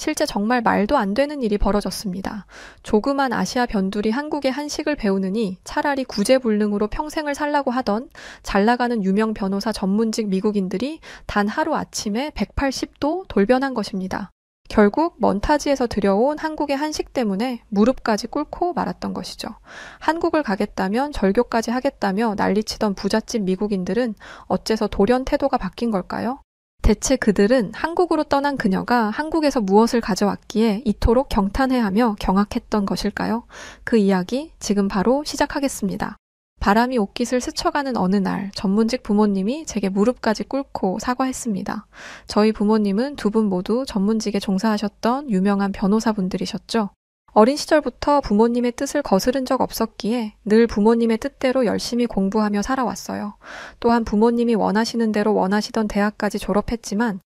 실제 정말 말도 안 되는 일이 벌어졌습니다. 조그만 아시아 변두리 한국의 한식을 배우느니 차라리 구제불능으로 평생을 살라고 하던 잘 나가는 유명 변호사 전문직 미국인들이 단 하루 아침에 180도 돌변한 것입니다. 결국 먼타지에서 들여온 한국의 한식 때문에 무릎까지 꿇고 말았던 것이죠. 한국을 가겠다면 절교까지 하겠다며 난리치던 부잣집 미국인들은 어째서 돌연 태도가 바뀐 걸까요? 대체 그들은 한국으로 떠난 그녀가 한국에서 무엇을 가져왔기에 이토록 경탄해하며 경악했던 것일까요? 그 이야기 지금 바로 시작하겠습니다. 바람이 옷깃을 스쳐가는 어느 날 전문직 부모님이 제게 무릎까지 꿇고 사과했습니다. 저희 부모님은 두 분 모두 전문직에 종사하셨던 유명한 변호사분들이셨죠. 어린 시절부터 부모님의 뜻을 거스른 적 없었기에 늘 부모님의 뜻대로 열심히 공부하며 살아왔어요. 또한 부모님이 원하시는 대로 원하시던 대학까지 졸업했지만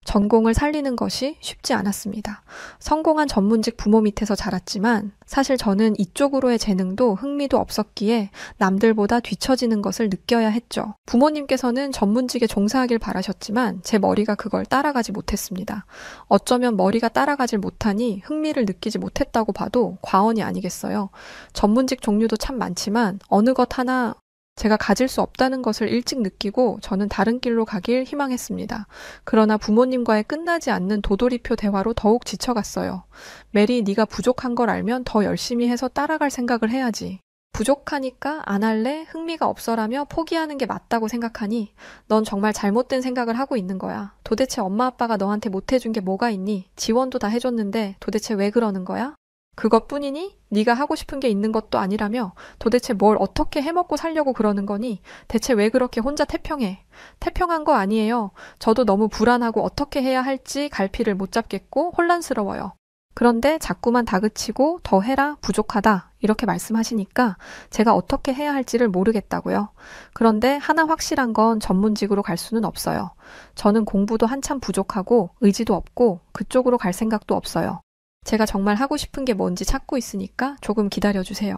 전공을 살리는 것이 쉽지 않았습니다. 성공한 전문직 부모 밑에서 자랐지만 사실 저는 이쪽으로의 재능도 흥미도 없었기에 남들보다 뒤처지는 것을 느껴야 했죠. 부모님께서는 전문직에 종사하길 바라셨지만 제 머리가 그걸 따라가지 못했습니다. 어쩌면 머리가 따라가질 못하니 흥미를 느끼지 못했다고 봐도 과언이 아니겠어요. 전문직 종류도 참 많지만 어느 것 하나 제가 가질 수 없다는 것을 일찍 느끼고 저는 다른 길로 가길 희망했습니다. 그러나 부모님과의 끝나지 않는 도돌이표 대화로 더욱 지쳐갔어요. 메리, 네가 부족한 걸 알면 더 열심히 해서 따라갈 생각을 해야지. 부족하니까 안 할래? 흥미가 없어라며 포기하는 게 맞다고 생각하니 넌 정말 잘못된 생각을 하고 있는 거야. 도대체 엄마 아빠가 너한테 못해준 게 뭐가 있니? 지원도 다 해줬는데 도대체 왜 그러는 거야? 그것뿐이니? 네가 하고 싶은 게 있는 것도 아니라며 도대체 뭘 어떻게 해먹고 살려고 그러는 거니? 대체 왜 그렇게 혼자 태평해? 태평한 거 아니에요. 저도 너무 불안하고 어떻게 해야 할지 갈피를 못 잡겠고 혼란스러워요. 그런데 자꾸만 다그치고 더 해라, 부족하다 이렇게 말씀하시니까 제가 어떻게 해야 할지를 모르겠다고요. 그런데 하나 확실한 건 전문직으로 갈 수는 없어요. 저는 공부도 한참 부족하고 의지도 없고 그쪽으로 갈 생각도 없어요. 제가 정말 하고 싶은 게 뭔지 찾고 있으니까 조금 기다려주세요.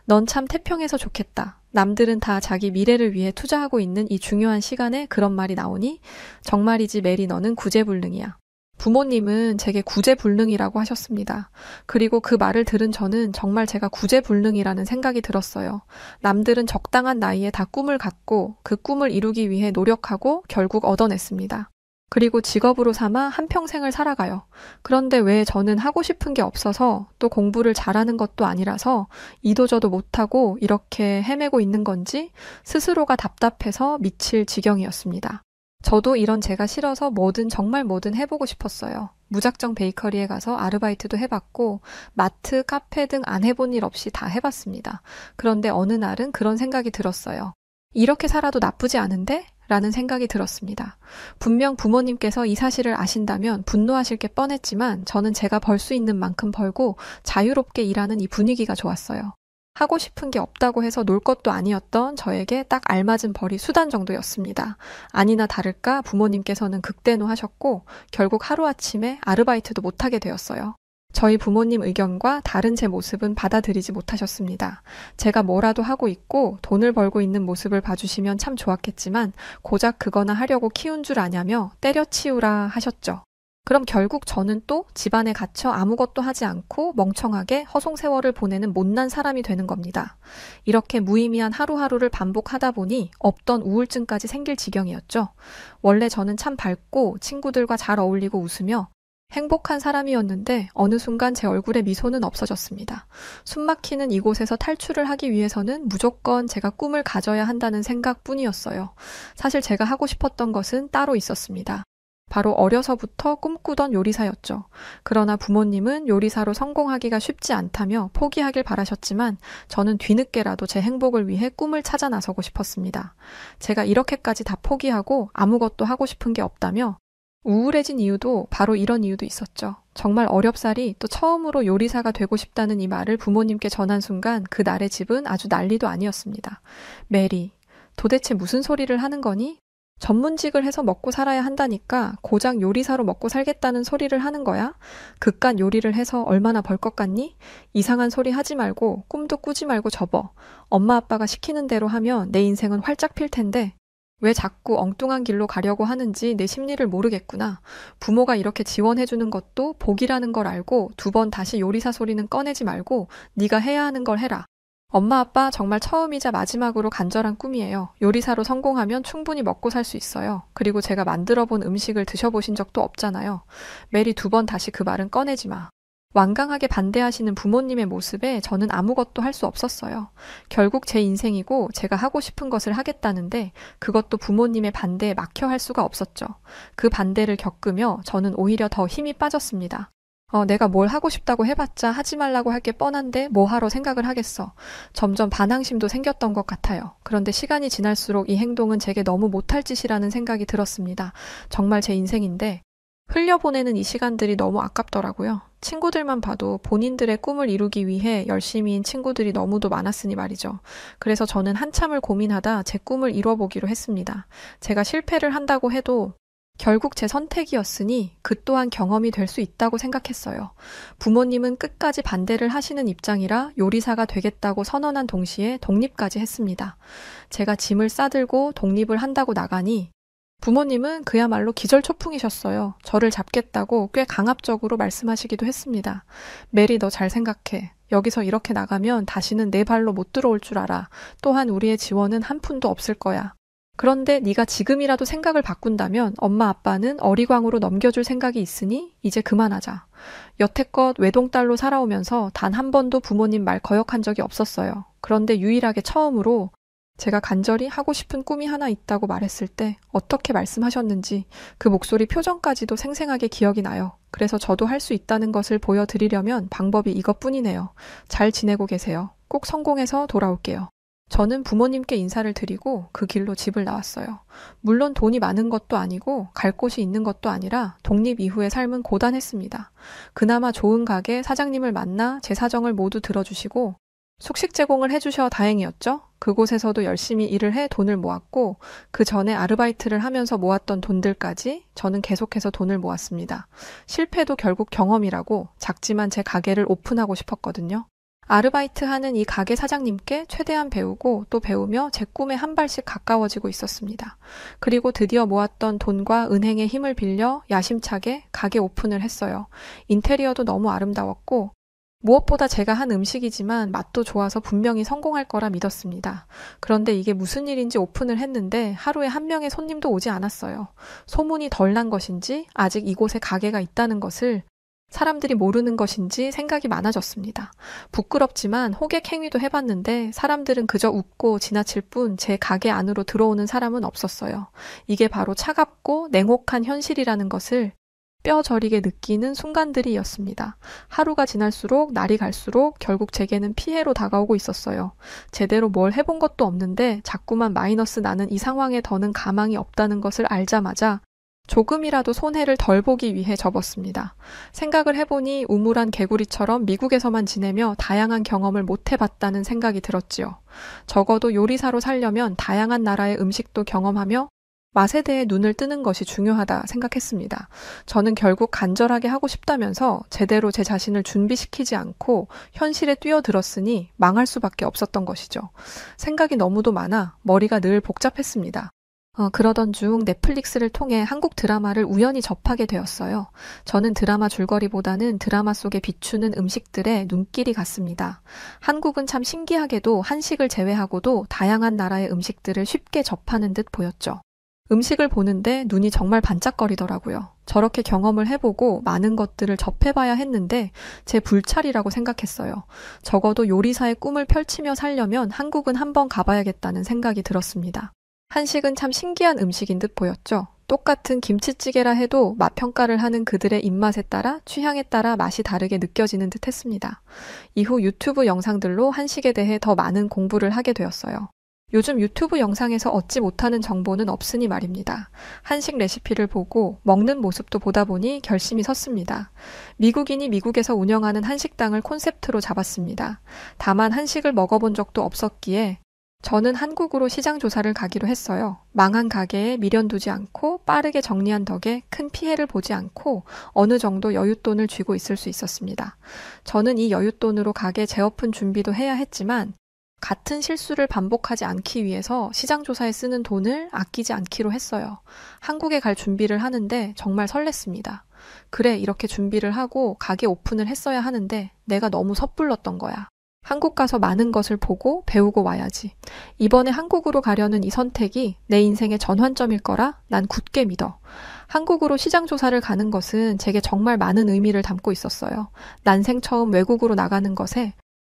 넌 참 태평해서 좋겠다. 남들은 다 자기 미래를 위해 투자하고 있는 이 중요한 시간에 그런 말이 나오니 정말이지 메리 너는 구제불능이야. 부모님은 제게 구제불능이라고 하셨습니다. 그리고 그 말을 들은 저는 정말 제가 구제불능이라는 생각이 들었어요. 남들은 적당한 나이에 다 꿈을 갖고 그 꿈을 이루기 위해 노력하고 결국 얻어냈습니다. 그리고 직업으로 삼아 한평생을 살아가요. 그런데 왜 저는 하고 싶은 게 없어서 또 공부를 잘하는 것도 아니라서 이도저도 못하고 이렇게 헤매고 있는 건지 스스로가 답답해서 미칠 지경이었습니다. 저도 이런 제가 싫어서 정말 뭐든 해보고 싶었어요. 무작정 베이커리에 가서 아르바이트도 해봤고 마트, 카페 등 안 해본 일 없이 다 해봤습니다. 그런데 어느 날은 그런 생각이 들었어요. 이렇게 살아도 나쁘지 않은데? 라는 생각이 들었습니다. 분명 부모님께서 이 사실을 아신다면 분노하실 게 뻔했지만 저는 제가 벌 수 있는 만큼 벌고 자유롭게 일하는 이 분위기가 좋았어요. 하고 싶은 게 없다고 해서 놀 것도 아니었던 저에게 딱 알맞은 벌이 수단 정도였습니다. 아니나 다를까 부모님께서는 극대노하셨고 결국 하루아침에 아르바이트도 못하게 되었어요. 저희 부모님 의견과 다른 제 모습은 받아들이지 못하셨습니다. 제가 뭐라도 하고 있고 돈을 벌고 있는 모습을 봐주시면 참 좋았겠지만 고작 그거나 하려고 키운 줄 아냐며 때려치우라 하셨죠. 그럼 결국 저는 또 집안에 갇혀 아무것도 하지 않고 멍청하게 허송세월을 보내는 못난 사람이 되는 겁니다. 이렇게 무의미한 하루하루를 반복하다 보니 없던 우울증까지 생길 지경이었죠. 원래 저는 참 밝고 친구들과 잘 어울리고 웃으며 행복한 사람이었는데 어느 순간 제 얼굴에 미소는 없어졌습니다. 숨막히는 이곳에서 탈출을 하기 위해서는 무조건 제가 꿈을 가져야 한다는 생각뿐이었어요. 사실 제가 하고 싶었던 것은 따로 있었습니다. 바로 어려서부터 꿈꾸던 요리사였죠. 그러나 부모님은 요리사로 성공하기가 쉽지 않다며 포기하길 바라셨지만 저는 뒤늦게라도 제 행복을 위해 꿈을 찾아 나서고 싶었습니다. 제가 이렇게까지 다 포기하고 아무것도 하고 싶은 게 없다며 우울해진 이유도 바로 이런 이유도 있었죠. 정말 어렵사리 또 처음으로 요리사가 되고 싶다는 이 말을 부모님께 전한 순간 그날의 집은 아주 난리도 아니었습니다. 메리, 도대체 무슨 소리를 하는 거니? 전문직을 해서 먹고 살아야 한다니까 고작 요리사로 먹고 살겠다는 소리를 하는 거야? 그깟 요리를 해서 얼마나 벌 것 같니? 이상한 소리 하지 말고 꿈도 꾸지 말고 접어. 엄마 아빠가 시키는 대로 하면 내 인생은 활짝 필 텐데 왜 자꾸 엉뚱한 길로 가려고 하는지 내 심리를 모르겠구나. 부모가 이렇게 지원해주는 것도 복이라는 걸 알고 2번 다시 요리사 소리는 꺼내지 말고 네가 해야 하는 걸 해라. 엄마 아빠 정말 처음이자 마지막으로 간절한 꿈이에요. 요리사로 성공하면 충분히 먹고 살 수 있어요. 그리고 제가 만들어 본 음식을 드셔보신 적도 없잖아요. 메리 2번 다시 그 말은 꺼내지 마. 완강하게 반대하시는 부모님의 모습에 저는 아무것도 할 수 없었어요. 결국 제 인생이고 제가 하고 싶은 것을 하겠다는데 그것도 부모님의 반대에 막혀 할 수가 없었죠. 그 반대를 겪으며 저는 오히려 더 힘이 빠졌습니다. 내가 뭘 하고 싶다고 해봤자 하지 말라고 할 게 뻔한데 뭐 하러 생각을 하겠어. 점점 반항심도 생겼던 것 같아요. 그런데 시간이 지날수록 이 행동은 제게 너무 못할 짓이라는 생각이 들었습니다. 정말 제 인생인데 흘려보내는 이 시간들이 너무 아깝더라고요. 친구들만 봐도 본인들의 꿈을 이루기 위해 열심히인 친구들이 너무도 많았으니 말이죠. 그래서 저는 한참을 고민하다 제 꿈을 이뤄보기로 했습니다. 제가 실패를 한다고 해도 결국 제 선택이었으니 그 또한 경험이 될 수 있다고 생각했어요. 부모님은 끝까지 반대를 하시는 입장이라 요리사가 되겠다고 선언한 동시에 독립까지 했습니다. 제가 짐을 싸들고 독립을 한다고 나가니 부모님은 그야말로 기절초풍이셨어요. 저를 잡겠다고 꽤 강압적으로 말씀하시기도 했습니다. 메리, 너 잘 생각해. 여기서 이렇게 나가면 다시는 내 발로 못 들어올 줄 알아. 또한 우리의 지원은 한 푼도 없을 거야. 그런데 네가 지금이라도 생각을 바꾼다면 엄마 아빠는 어리광으로 넘겨줄 생각이 있으니 이제 그만하자. 여태껏 외동딸로 살아오면서 단 한 번도 부모님 말 거역한 적이 없었어요. 그런데 유일하게 처음으로 제가 간절히 하고 싶은 꿈이 하나 있다고 말했을 때 어떻게 말씀하셨는지 그 목소리 표정까지도 생생하게 기억이 나요. 그래서 저도 할 수 있다는 것을 보여드리려면 방법이 이것뿐이네요. 잘 지내고 계세요. 꼭 성공해서 돌아올게요. 저는 부모님께 인사를 드리고 그 길로 집을 나왔어요. 물론 돈이 많은 것도 아니고 갈 곳이 있는 것도 아니라 독립 이후의 삶은 고단했습니다. 그나마 좋은 가게 사장님을 만나 제 사정을 모두 들어주시고 숙식 제공을 해주셔 다행이었죠. 그곳에서도 열심히 일을 해 돈을 모았고 그 전에 아르바이트를 하면서 모았던 돈들까지 저는 계속해서 돈을 모았습니다. 실패도 결국 경험이라고 작지만 제 가게를 오픈하고 싶었거든요. 아르바이트하는 이 가게 사장님께 최대한 배우고 또 배우며 제 꿈에 한 발씩 가까워지고 있었습니다. 그리고 드디어 모았던 돈과 은행의 힘을 빌려 야심차게 가게 오픈을 했어요. 인테리어도 너무 아름다웠고 무엇보다 제가 한 음식이지만 맛도 좋아서 분명히 성공할 거라 믿었습니다. 그런데 이게 무슨 일인지 오픈을 했는데 하루에 한 명의 손님도 오지 않았어요. 소문이 덜 난 것인지 아직 이곳에 가게가 있다는 것을 사람들이 모르는 것인지 생각이 많아졌습니다. 부끄럽지만 호객 행위도 해봤는데 사람들은 그저 웃고 지나칠 뿐 제 가게 안으로 들어오는 사람은 없었어요. 이게 바로 차갑고 냉혹한 현실이라는 것을 뼈 저리게 느끼는 순간들이었습니다. 하루가 지날수록 날이 갈수록 결국 제게는 피해로 다가오고 있었어요. 제대로 뭘 해본 것도 없는데 자꾸만 마이너스 나는 이 상황에 더는 가망이 없다는 것을 알자마자 조금이라도 손해를 덜 보기 위해 접었습니다. 생각을 해보니 우물안 개구리처럼 미국에서만 지내며 다양한 경험을 못 해봤다는 생각이 들었지요. 적어도 요리사로 살려면 다양한 나라의 음식도 경험하며 맛에 대해 눈을 뜨는 것이 중요하다 생각했습니다. 저는 결국 간절하게 하고 싶다면서 제대로 제 자신을 준비시키지 않고 현실에 뛰어들었으니 망할 수밖에 없었던 것이죠. 생각이 너무도 많아 머리가 늘 복잡했습니다. 그러던 중 넷플릭스를 통해 한국 드라마를 우연히 접하게 되었어요. 저는 드라마 줄거리보다는 드라마 속에 비추는 음식들에 눈길이 갔습니다. 한국은 참 신기하게도 한식을 제외하고도 다양한 나라의 음식들을 쉽게 접하는 듯 보였죠. 음식을 보는데 눈이 정말 반짝거리더라고요. 저렇게 경험을 해보고 많은 것들을 접해봐야 했는데 제 불찰이라고 생각했어요. 적어도 요리사의 꿈을 펼치며 살려면 한국은 한번 가봐야겠다는 생각이 들었습니다. 한식은 참 신기한 음식인 듯 보였죠. 똑같은 김치찌개라 해도 맛 평가를 하는 그들의 입맛에 따라 취향에 따라 맛이 다르게 느껴지는 듯 했습니다. 이후 유튜브 영상들로 한식에 대해 더 많은 공부를 하게 되었어요. 요즘 유튜브 영상에서 얻지 못하는 정보는 없으니 말입니다. 한식 레시피를 보고 먹는 모습도 보다 보니 결심이 섰습니다. 미국인이 미국에서 운영하는 한식당을 콘셉트로 잡았습니다. 다만 한식을 먹어본 적도 없었기에 저는 한국으로 시장 조사를 가기로 했어요. 망한 가게에 미련 두지 않고 빠르게 정리한 덕에 큰 피해를 보지 않고 어느 정도 여윳돈을 쥐고 있을 수 있었습니다. 저는 이 여윳돈으로 가게 재오픈 준비도 해야 했지만 같은 실수를 반복하지 않기 위해서 시장조사에 쓰는 돈을 아끼지 않기로 했어요. 한국에 갈 준비를 하는데 정말 설렜습니다. 그래, 이렇게 준비를 하고 가게 오픈을 했어야 하는데 내가 너무 섣불렀던 거야. 한국 가서 많은 것을 보고 배우고 와야지. 이번에 한국으로 가려는 이 선택이 내 인생의 전환점일 거라 난 굳게 믿어. 한국으로 시장조사를 가는 것은 제게 정말 많은 의미를 담고 있었어요. 난생 처음 외국으로 나가는 것에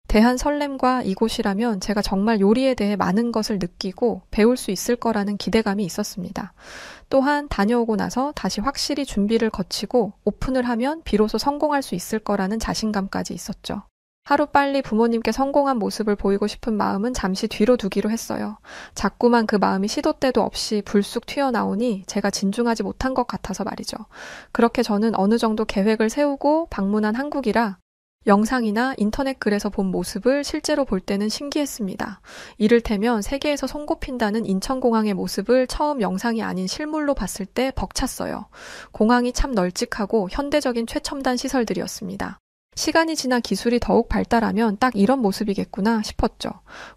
대한 설렘과 이곳이라면 제가 정말 요리에 대해 많은 것을 느끼고 배울 수 있을 거라는 기대감이 있었습니다. 또한 다녀오고 나서 다시 확실히 준비를 거치고 오픈을 하면 비로소 성공할 수 있을 거라는 자신감까지 있었죠. 하루빨리 부모님께 성공한 모습을 보이고 싶은 마음은 잠시 뒤로 두기로 했어요. 자꾸만 그 마음이 시도 때도 없이 불쑥 튀어나오니 제가 진중하지 못한 것 같아서 말이죠. 그렇게 저는 어느 정도 계획을 세우고 방문한 한국이라 영상이나 인터넷 글에서 본 모습을 실제로 볼 때는 신기했습니다. 이를테면 세계에서 손꼽힌다는 인천공항의 모습을 처음 영상이 아닌 실물로 봤을 때 벅찼어요. 공항이 참 널찍하고 현대적인 최첨단 시설들이었습니다. 시간이 지나 기술이 더욱 발달하면 딱 이런 모습이겠구나 싶었죠.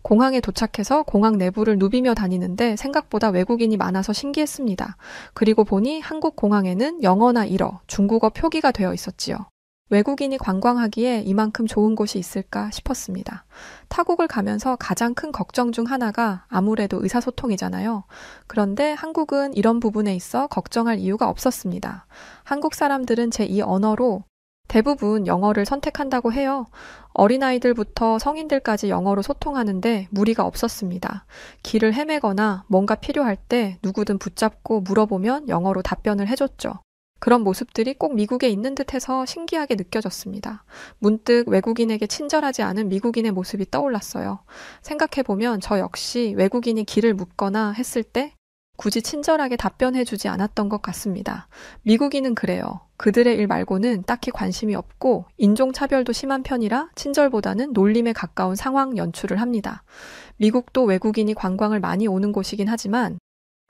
공항에 도착해서 공항 내부를 누비며 다니는데 생각보다 외국인이 많아서 신기했습니다. 그리고 보니 한국 공항에는 영어나 일어, 중국어 표기가 되어 있었지요. 외국인이 관광하기에 이만큼 좋은 곳이 있을까 싶었습니다. 타국을 가면서 가장 큰 걱정 중 하나가 아무래도 의사소통이잖아요. 그런데 한국은 이런 부분에 있어 걱정할 이유가 없었습니다. 한국 사람들은 제2 언어로 대부분 영어를 선택한다고 해요. 어린아이들부터 성인들까지 영어로 소통하는데 무리가 없었습니다. 길을 헤매거나 뭔가 필요할 때 누구든 붙잡고 물어보면 영어로 답변을 해줬죠. 그런 모습들이 꼭 미국에 있는 듯해서 신기하게 느껴졌습니다. 문득 외국인에게 친절하지 않은 미국인의 모습이 떠올랐어요. 생각해보면 저 역시 외국인이 길을 묻거나 했을 때 굳이 친절하게 답변해주지 않았던 것 같습니다. 미국인은 그래요. 그들의 일 말고는 딱히 관심이 없고 인종차별도 심한 편이라 친절보다는 놀림에 가까운 상황 연출을 합니다. 미국도 외국인이 관광을 많이 오는 곳이긴 하지만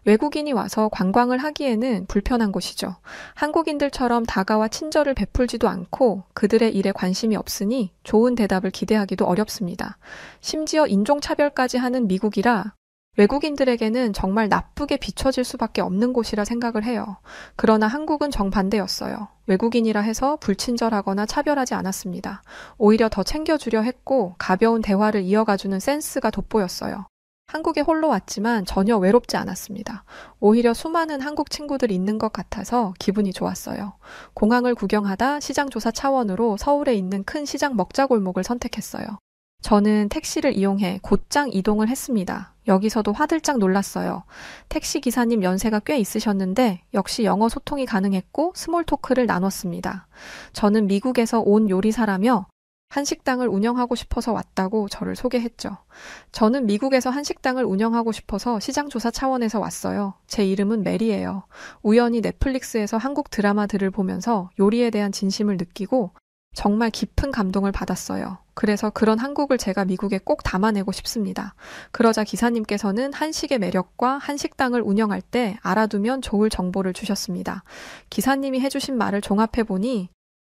외국인이 와서 관광을 하기에는 불편한 곳이죠. 한국인들처럼 다가와 친절을 베풀지도 않고 그들의 일에 관심이 없으니 좋은 대답을 기대하기도 어렵습니다. 심지어 인종차별까지 하는 미국이라 외국인들에게는 정말 나쁘게 비춰질 수밖에 없는 곳이라 생각을 해요. 그러나 한국은 정반대였어요. 외국인이라 해서 불친절하거나 차별하지 않았습니다. 오히려 더 챙겨주려 했고 가벼운 대화를 이어가주는 센스가 돋보였어요. 한국에 홀로 왔지만 전혀 외롭지 않았습니다. 오히려 수많은 한국 친구들이 있는 것 같아서 기분이 좋았어요. 공항을 구경하다 시장조사 차원으로 서울에 있는 큰 시장 먹자골목을 선택했어요. 저는 택시를 이용해 곧장 이동을 했습니다. 여기서도 화들짝 놀랐어요. 택시 기사님 연세가 꽤 있으셨는데 역시 영어 소통이 가능했고 스몰 토크를 나눴습니다. 저는 미국에서 온 요리사라며 한식당을 운영하고 싶어서 왔다고 저를 소개했죠. 저는 미국에서 한식당을 운영하고 싶어서 시장조사 차원에서 왔어요. 제 이름은 메리예요. 우연히 넷플릭스에서 한국 드라마들을 보면서 요리에 대한 진심을 느끼고 정말 깊은 감동을 받았어요. 그래서 그런 한국을 제가 미국에 꼭 담아내고 싶습니다. 그러자 기사님께서는 한식의 매력과 한식당을 운영할 때 알아두면 좋을 정보를 주셨습니다. 기사님이 해주신 말을 종합해보니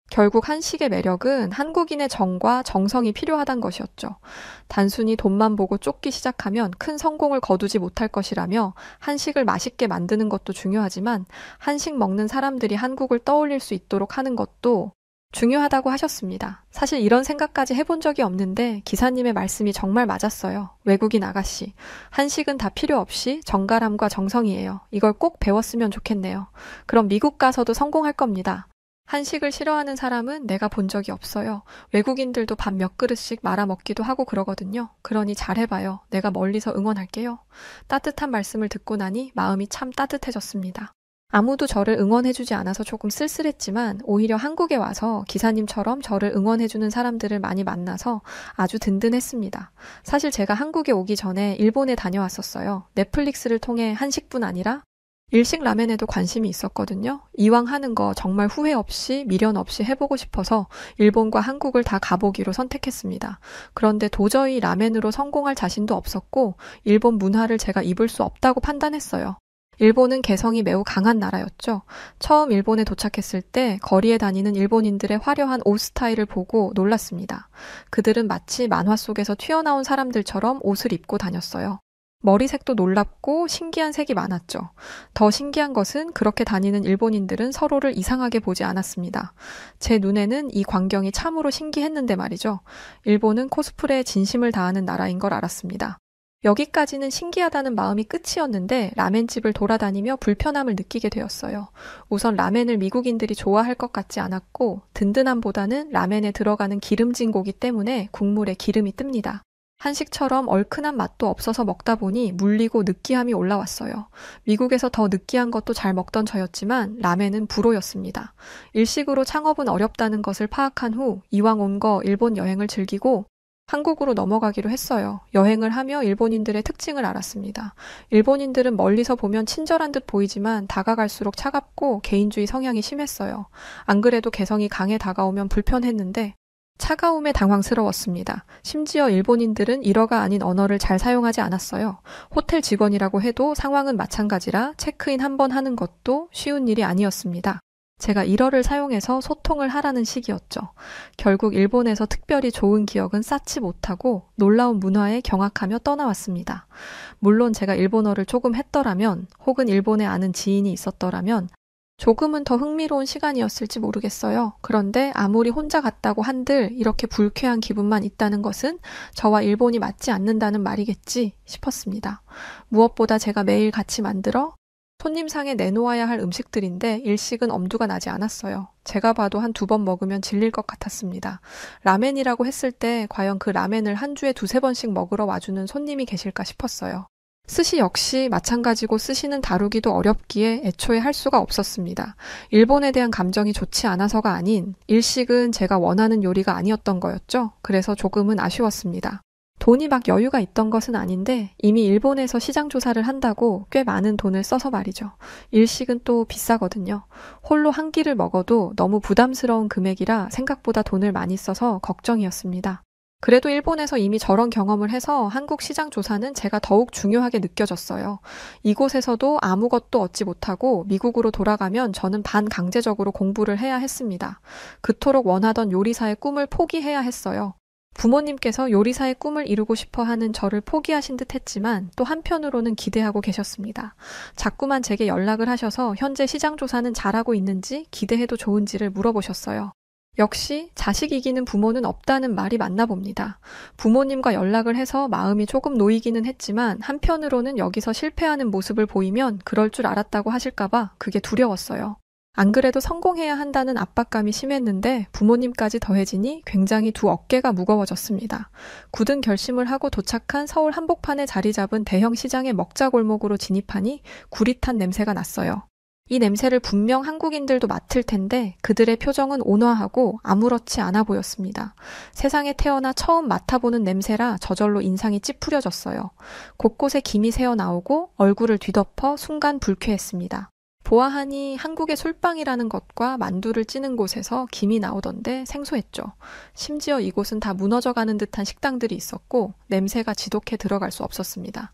결국 한식의 매력은 한국인의 정과 정성이 필요하단 것이었죠. 단순히 돈만 보고 쫓기 시작하면 큰 성공을 거두지 못할 것이라며 한식을 맛있게 만드는 것도 중요하지만 한식 먹는 사람들이 한국을 떠올릴 수 있도록 하는 것도 중요하다고 하셨습니다. 사실 이런 생각까지 해본 적이 없는데 기사님의 말씀이 정말 맞았어요. 외국인 아가씨, 한식은 다 필요 없이 정갈함과 정성이에요. 이걸 꼭 배웠으면 좋겠네요. 그럼 미국 가서도 성공할 겁니다. 한식을 싫어하는 사람은 내가 본 적이 없어요. 외국인들도 밥 몇 그릇씩 말아 먹기도 하고 그러거든요. 그러니 잘해봐요. 내가 멀리서 응원할게요. 따뜻한 말씀을 듣고 나니 마음이 참 따뜻해졌습니다. 아무도 저를 응원해주지 않아서 조금 쓸쓸했지만 오히려 한국에 와서 기사님처럼 저를 응원해주는 사람들을 많이 만나서 아주 든든했습니다. 사실 제가 한국에 오기 전에 일본에 다녀왔었어요. 넷플릭스를 통해 한식뿐 아니라 일식 라멘에도 관심이 있었거든요. 이왕 하는 거 정말 후회 없이 미련 없이 해보고 싶어서 일본과 한국을 다 가보기로 선택했습니다. 그런데 도저히 라멘으로 성공할 자신도 없었고 일본 문화를 제가 입을 수 없다고 판단했어요. 일본은 개성이 매우 강한 나라였죠. 처음 일본에 도착했을 때 거리에 다니는 일본인들의 화려한 옷 스타일을 보고 놀랐습니다. 그들은 마치 만화 속에서 튀어나온 사람들처럼 옷을 입고 다녔어요. 머리색도 놀랍고 신기한 색이 많았죠. 더 신기한 것은 그렇게 다니는 일본인들은 서로를 이상하게 보지 않았습니다. 제 눈에는 이 광경이 참으로 신기했는데 말이죠. 일본은 코스프레에 진심을 다하는 나라인 걸 알았습니다. 여기까지는 신기하다는 마음이 끝이었는데 라멘집을 돌아다니며 불편함을 느끼게 되었어요. 우선 라멘을 미국인들이 좋아할 것 같지 않았고 든든함보다는 라멘에 들어가는 기름진 고기 때문에 국물에 기름이 뜹니다. 한식처럼 얼큰한 맛도 없어서 먹다 보니 물리고 느끼함이 올라왔어요. 미국에서 더 느끼한 것도 잘 먹던 저였지만 라멘은 불호였습니다. 일식으로 창업은 어렵다는 것을 파악한 후 이왕 온 거 일본 여행을 즐기고 한국으로 넘어가기로 했어요. 여행을 하며 일본인들의 특징을 알았습니다. 일본인들은 멀리서 보면 친절한 듯 보이지만 다가갈수록 차갑고 개인주의 성향이 심했어요. 안 그래도 개성이 강해 다가오면 불편했는데 차가움에 당황스러웠습니다. 심지어 일본인들은 일어가 아닌 언어를 잘 사용하지 않았어요. 호텔 직원이라고 해도 상황은 마찬가지라 체크인 한 번 하는 것도 쉬운 일이 아니었습니다. 제가 일어를 사용해서 소통을 하라는 식이었죠. 결국 일본에서 특별히 좋은 기억은 쌓지 못하고 놀라운 문화에 경악하며 떠나왔습니다. 물론 제가 일본어를 조금 했더라면 혹은 일본에 아는 지인이 있었더라면 조금은 더 흥미로운 시간이었을지 모르겠어요. 그런데 아무리 혼자 갔다고 한들 이렇게 불쾌한 기분만 있다는 것은 저와 일본이 맞지 않는다는 말이겠지 싶었습니다. 무엇보다 제가 매일 같이 만들어 손님상에 내놓아야 할 음식들인데 일식은 엄두가 나지 않았어요. 제가 봐도 한 2번 먹으면 질릴 것 같았습니다. 라멘이라고 했을 때 과연 그 라멘을 한 주에 2-3번씩 먹으러 와주는 손님이 계실까 싶었어요. 스시 역시 마찬가지고 스시는 다루기도 어렵기에 애초에 할 수가 없었습니다. 일본에 대한 감정이 좋지 않아서가 아닌 일식은 제가 원하는 요리가 아니었던 거였죠. 그래서 조금은 아쉬웠습니다. 돈이 막 여유가 있던 것은 아닌데 이미 일본에서 시장 조사를 한다고 꽤 많은 돈을 써서 말이죠. 일식은 또 비싸거든요. 홀로 한 끼를 먹어도 너무 부담스러운 금액이라 생각보다 돈을 많이 써서 걱정이었습니다. 그래도 일본에서 이미 저런 경험을 해서 한국 시장 조사는 제가 더욱 중요하게 느껴졌어요. 이곳에서도 아무것도 얻지 못하고 미국으로 돌아가면 저는 반강제적으로 공부를 해야 했습니다. 그토록 원하던 요리사의 꿈을 포기해야 했어요. 부모님께서 요리사의 꿈을 이루고 싶어 하는 저를 포기하신 듯 했지만 또 한편으로는 기대하고 계셨습니다. 자꾸만 제게 연락을 하셔서 현재 시장 조사는 잘하고 있는지 기대해도 좋은지를 물어보셨어요. 역시 자식 이기는 부모는 없다는 말이 맞나 봅니다. 부모님과 연락을 해서 마음이 조금 놓이기는 했지만 한편으로는 여기서 실패하는 모습을 보이면 그럴 줄 알았다고 하실까봐 그게 두려웠어요. 안 그래도 성공해야 한다는 압박감이 심했는데 부모님까지 더해지니 굉장히 두 어깨가 무거워졌습니다. 굳은 결심을 하고 도착한 서울 한복판에 자리 잡은 대형 시장의 먹자골목으로 진입하니 구릿한 냄새가 났어요. 이 냄새를 분명 한국인들도 맡을 텐데 그들의 표정은 온화하고 아무렇지 않아 보였습니다. 세상에 태어나 처음 맡아보는 냄새라 저절로 인상이 찌푸려졌어요. 곳곳에 김이 새어나오고 얼굴을 뒤덮어 순간 불쾌했습니다. 보아하니 한국의 솔방이라는 것과 만두를 찌는 곳에서 김이 나오던데 생소했죠. 심지어 이곳은 다 무너져가는 듯한 식당들이 있었고 냄새가 지독해 들어갈 수 없었습니다.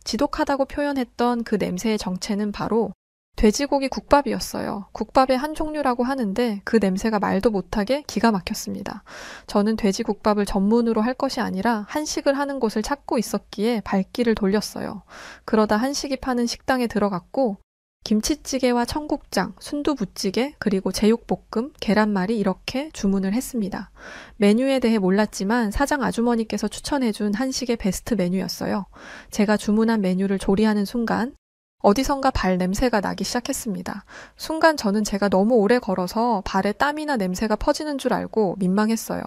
지독하다고 표현했던 그 냄새의 정체는 바로 돼지고기 국밥이었어요. 국밥의 한 종류라고 하는데 그 냄새가 말도 못하게 기가 막혔습니다. 저는 돼지국밥을 전문으로 할 것이 아니라 한식을 하는 곳을 찾고 있었기에 발길을 돌렸어요. 그러다 한식이 파는 식당에 들어갔고 김치찌개와 청국장, 순두부찌개, 그리고 제육볶음, 계란말이 이렇게 주문을 했습니다. 메뉴에 대해 몰랐지만 사장 아주머니께서 추천해준 한식의 베스트 메뉴였어요. 제가 주문한 메뉴를 조리하는 순간 어디선가 발 냄새가 나기 시작했습니다. 순간 저는 제가 너무 오래 걸어서 발에 땀이나 냄새가 퍼지는 줄 알고 민망했어요.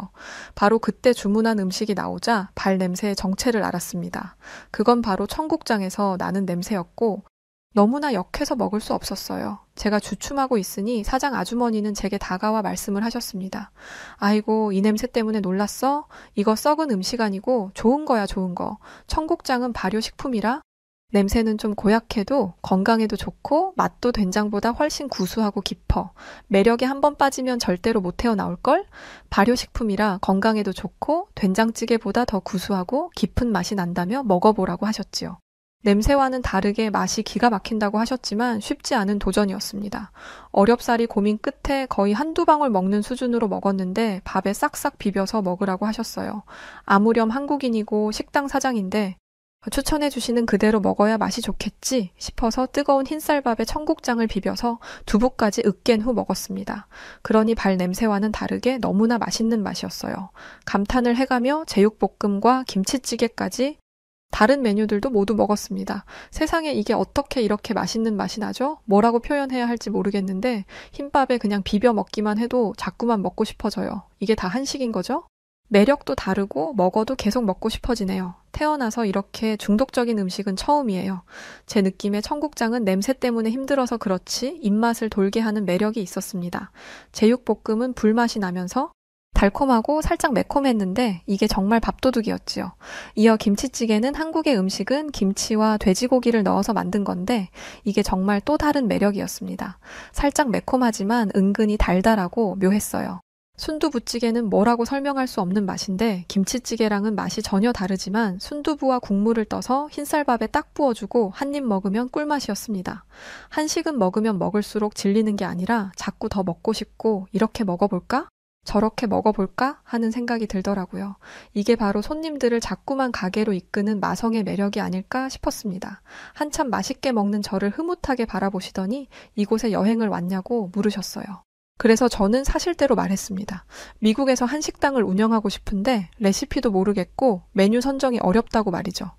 바로 그때 주문한 음식이 나오자 발 냄새의 정체를 알았습니다. 그건 바로 청국장에서 나는 냄새였고 너무나 역해서 먹을 수 없었어요. 제가 주춤하고 있으니 사장 아주머니는 제게 다가와 말씀을 하셨습니다. 아이고, 이 냄새 때문에 놀랐어? 이거 썩은 음식 아니고 좋은 거야, 좋은 거. 청국장은 발효식품이라 냄새는 좀 고약해도 건강에도 좋고 맛도 된장보다 훨씬 구수하고 깊어. 매력에 한번 빠지면 절대로 못 헤어나올걸? 발효식품이라 건강에도 좋고 된장찌개보다 더 구수하고 깊은 맛이 난다며 먹어보라고 하셨지요. 냄새와는 다르게 맛이 기가 막힌다고 하셨지만 쉽지 않은 도전이었습니다. 어렵사리 고민 끝에 거의 한두 방울 먹는 수준으로 먹었는데 밥에 싹싹 비벼서 먹으라고 하셨어요. 아무렴 한국인이고 식당 사장인데 추천해 주시는 그대로 먹어야 맛이 좋겠지 싶어서 뜨거운 흰쌀밥에 청국장을 비벼서 두부까지 으깬 후 먹었습니다. 그러니 발 냄새와는 다르게 너무나 맛있는 맛이었어요. 감탄을 해가며 제육볶음과 김치찌개까지 다른 메뉴들도 모두 먹었습니다. 세상에 이게 어떻게 이렇게 맛있는 맛이 나죠? 뭐라고 표현해야 할지 모르겠는데 흰밥에 그냥 비벼 먹기만 해도 자꾸만 먹고 싶어져요. 이게 다 한식인 거죠? 매력도 다르고 먹어도 계속 먹고 싶어지네요. 태어나서 이렇게 중독적인 음식은 처음이에요. 제 느낌에 청국장은 냄새 때문에 힘들어서 그렇지 입맛을 돌게 하는 매력이 있었습니다. 제육볶음은 불맛이 나면서 달콤하고 살짝 매콤했는데 이게 정말 밥도둑이었지요. 이어 김치찌개는 한국의 음식은 김치와 돼지고기를 넣어서 만든 건데 이게 정말 또 다른 매력이었습니다. 살짝 매콤하지만 은근히 달달하고 묘했어요. 순두부찌개는 뭐라고 설명할 수 없는 맛인데 김치찌개랑은 맛이 전혀 다르지만 순두부와 국물을 떠서 흰쌀밥에 딱 부어주고 한 입 먹으면 꿀맛이었습니다. 한식은 먹으면 먹을수록 질리는 게 아니라 자꾸 더 먹고 싶고 이렇게 먹어볼까? 저렇게 먹어볼까? 하는 생각이 들더라고요. 이게 바로 손님들을 자꾸만 가게로 이끄는 마성의 매력이 아닐까 싶었습니다. 한참 맛있게 먹는 저를 흐뭇하게 바라보시더니 이곳에 여행을 왔냐고 물으셨어요. 그래서 저는 사실대로 말했습니다. 미국에서 한식당을 운영하고 싶은데 레시피도 모르겠고 메뉴 선정이 어렵다고 말이죠.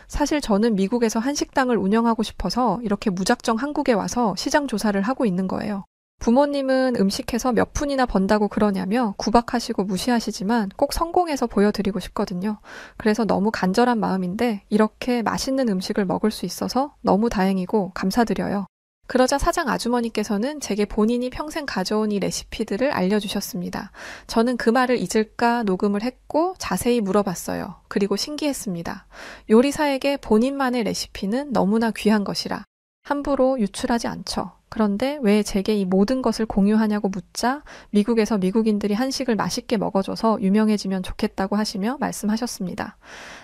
사실 저는 미국에서 한식당을 운영하고 싶어서 이렇게 무작정 한국에 와서 시장 조사를 하고 있는 거예요. 부모님은 음식해서 몇 푼이나 번다고 그러냐며 구박하시고 무시하시지만 꼭 성공해서 보여드리고 싶거든요. 그래서 너무 간절한 마음인데 이렇게 맛있는 음식을 먹을 수 있어서 너무 다행이고 감사드려요. 그러자 사장 아주머니께서는 제게 본인이 평생 가져온 이 레시피들을 알려주셨습니다. 저는 그 말을 잊을까 녹음을 했고 자세히 물어봤어요. 그리고 신기했습니다. 요리사에게 본인만의 레시피는 너무나 귀한 것이라 함부로 유출하지 않죠. 그런데 왜 제게 이 모든 것을 공유하냐고 묻자 미국에서 미국인들이 한식을 맛있게 먹어줘서 유명해지면 좋겠다고 하시며 말씀하셨습니다.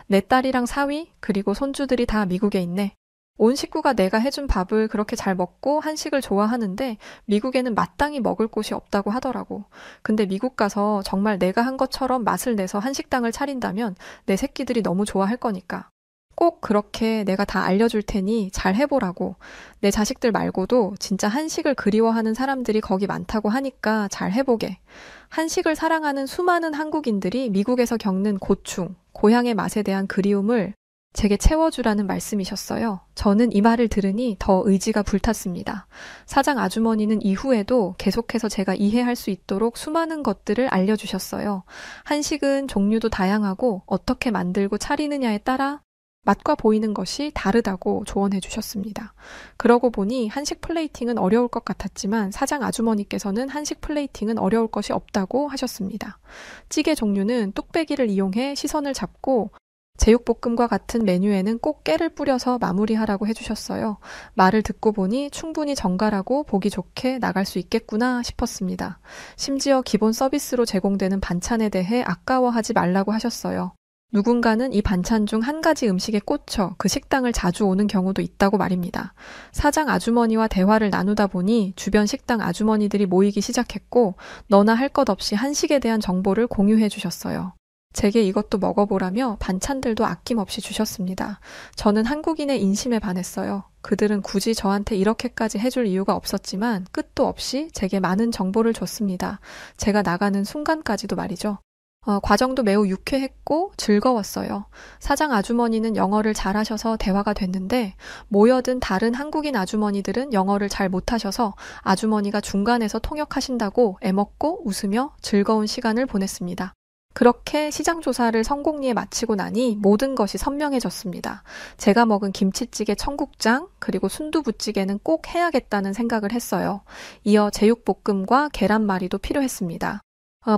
내 딸이랑 사위 그리고 손주들이 다 미국에 있네. 온 식구가 내가 해준 밥을 그렇게 잘 먹고 한식을 좋아하는데 미국에는 마땅히 먹을 곳이 없다고 하더라고. 근데 미국 가서 정말 내가 한 것처럼 맛을 내서 한식당을 차린다면 내 새끼들이 너무 좋아할 거니까. 꼭 그렇게 내가 다 알려줄 테니 잘 해보라고. 내 자식들 말고도 진짜 한식을 그리워하는 사람들이 거기 많다고 하니까 잘 해보게. 한식을 사랑하는 수많은 한국인들이 미국에서 겪는 고충, 고향의 맛에 대한 그리움을 제게 채워주라는 말씀이셨어요. 저는 이 말을 들으니 더 의지가 불탔습니다. 사장 아주머니는 이후에도 계속해서 제가 이해할 수 있도록 수많은 것들을 알려주셨어요. 한식은 종류도 다양하고 어떻게 만들고 차리느냐에 따라 맛과 보이는 것이 다르다고 조언해 주셨습니다. 그러고 보니 한식 플레이팅은 어려울 것 같았지만 사장 아주머니께서는 한식 플레이팅은 어려울 것이 없다고 하셨습니다. 찌개 종류는 뚝배기를 이용해 시선을 잡고 제육볶음과 같은 메뉴에는 꼭 깨를 뿌려서 마무리하라고 해주셨어요. 말을 듣고 보니 충분히 정갈하고 보기 좋게 나갈 수 있겠구나 싶었습니다. 심지어 기본 서비스로 제공되는 반찬에 대해 아까워하지 말라고 하셨어요. 누군가는 이 반찬 중 한 가지 음식에 꽂혀 그 식당을 자주 오는 경우도 있다고 말입니다. 사장 아주머니와 대화를 나누다 보니 주변 식당 아주머니들이 모이기 시작했고 너나 할 것 없이 한식에 대한 정보를 공유해 주셨어요. 제게 이것도 먹어보라며 반찬들도 아낌없이 주셨습니다. 저는 한국인의 인심에 반했어요. 그들은 굳이 저한테 이렇게까지 해줄 이유가 없었지만 끝도 없이 제게 많은 정보를 줬습니다. 제가 나가는 순간까지도 말이죠. 과정도 매우 유쾌했고 즐거웠어요. 사장 아주머니는 영어를 잘하셔서 대화가 됐는데 모여든 다른 한국인 아주머니들은 영어를 잘 못하셔서 아주머니가 중간에서 통역하신다고 애먹고 웃으며 즐거운 시간을 보냈습니다. 그렇게 시장 조사를 성공리에 마치고 나니 모든 것이 선명해졌습니다. 제가 먹은 김치찌개 청국장 그리고 순두부찌개는 꼭 해야겠다는 생각을 했어요. 이어 제육볶음과 계란말이도 필요했습니다.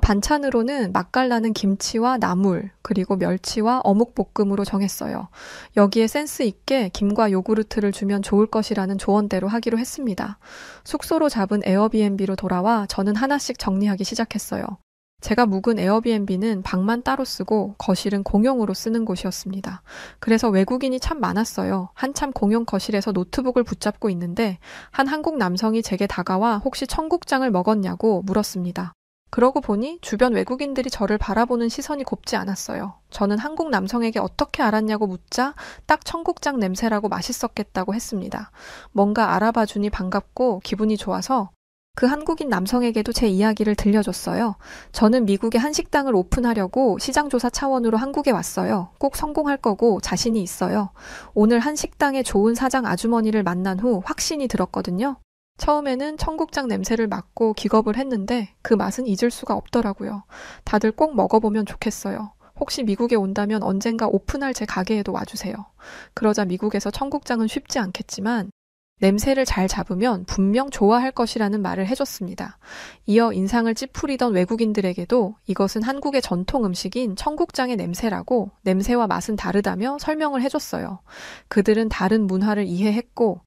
반찬으로는 맛깔나는 김치와 나물, 그리고 멸치와 어묵볶음으로 정했어요. 여기에 센스 있게 김과 요구르트를 주면 좋을 것이라는 조언대로 하기로 했습니다. 숙소로 잡은 에어비앤비로 돌아와 저는 하나씩 정리하기 시작했어요. 제가 묵은 에어비앤비는 방만 따로 쓰고 거실은 공용으로 쓰는 곳이었습니다. 그래서 외국인이 참 많았어요. 한참 공용 거실에서 노트북을 붙잡고 있는데 한 한국 남성이 제게 다가와 혹시 청국장을 먹었냐고 물었습니다. 그러고 보니 주변 외국인들이 저를 바라보는 시선이 곱지 않았어요. 저는 한국 남성에게 어떻게 알았냐고 묻자 딱 청국장 냄새라고 맛있었겠다고 했습니다. 뭔가 알아봐주니 반갑고 기분이 좋아서 그 한국인 남성에게도 제 이야기를 들려줬어요. 저는 미국에 한식당을 오픈하려고 시장조사 차원으로 한국에 왔어요. 꼭 성공할 거고 자신이 있어요. 오늘 한식당의 좋은 사장 아주머니를 만난 후 확신이 들었거든요. 처음에는 청국장 냄새를 맡고 기겁을 했는데 그 맛은 잊을 수가 없더라고요. 다들 꼭 먹어보면 좋겠어요. 혹시 미국에 온다면 언젠가 오픈할 제 가게에도 와주세요. 그러자 미국에서 청국장은 쉽지 않겠지만 냄새를 잘 잡으면 분명 좋아할 것이라는 말을 해줬습니다. 이어 인상을 찌푸리던 외국인들에게도 이것은 한국의 전통 음식인 청국장의 냄새라고 냄새와 맛은 다르다며 설명을 해줬어요. 그들은 다른 문화를 이해했고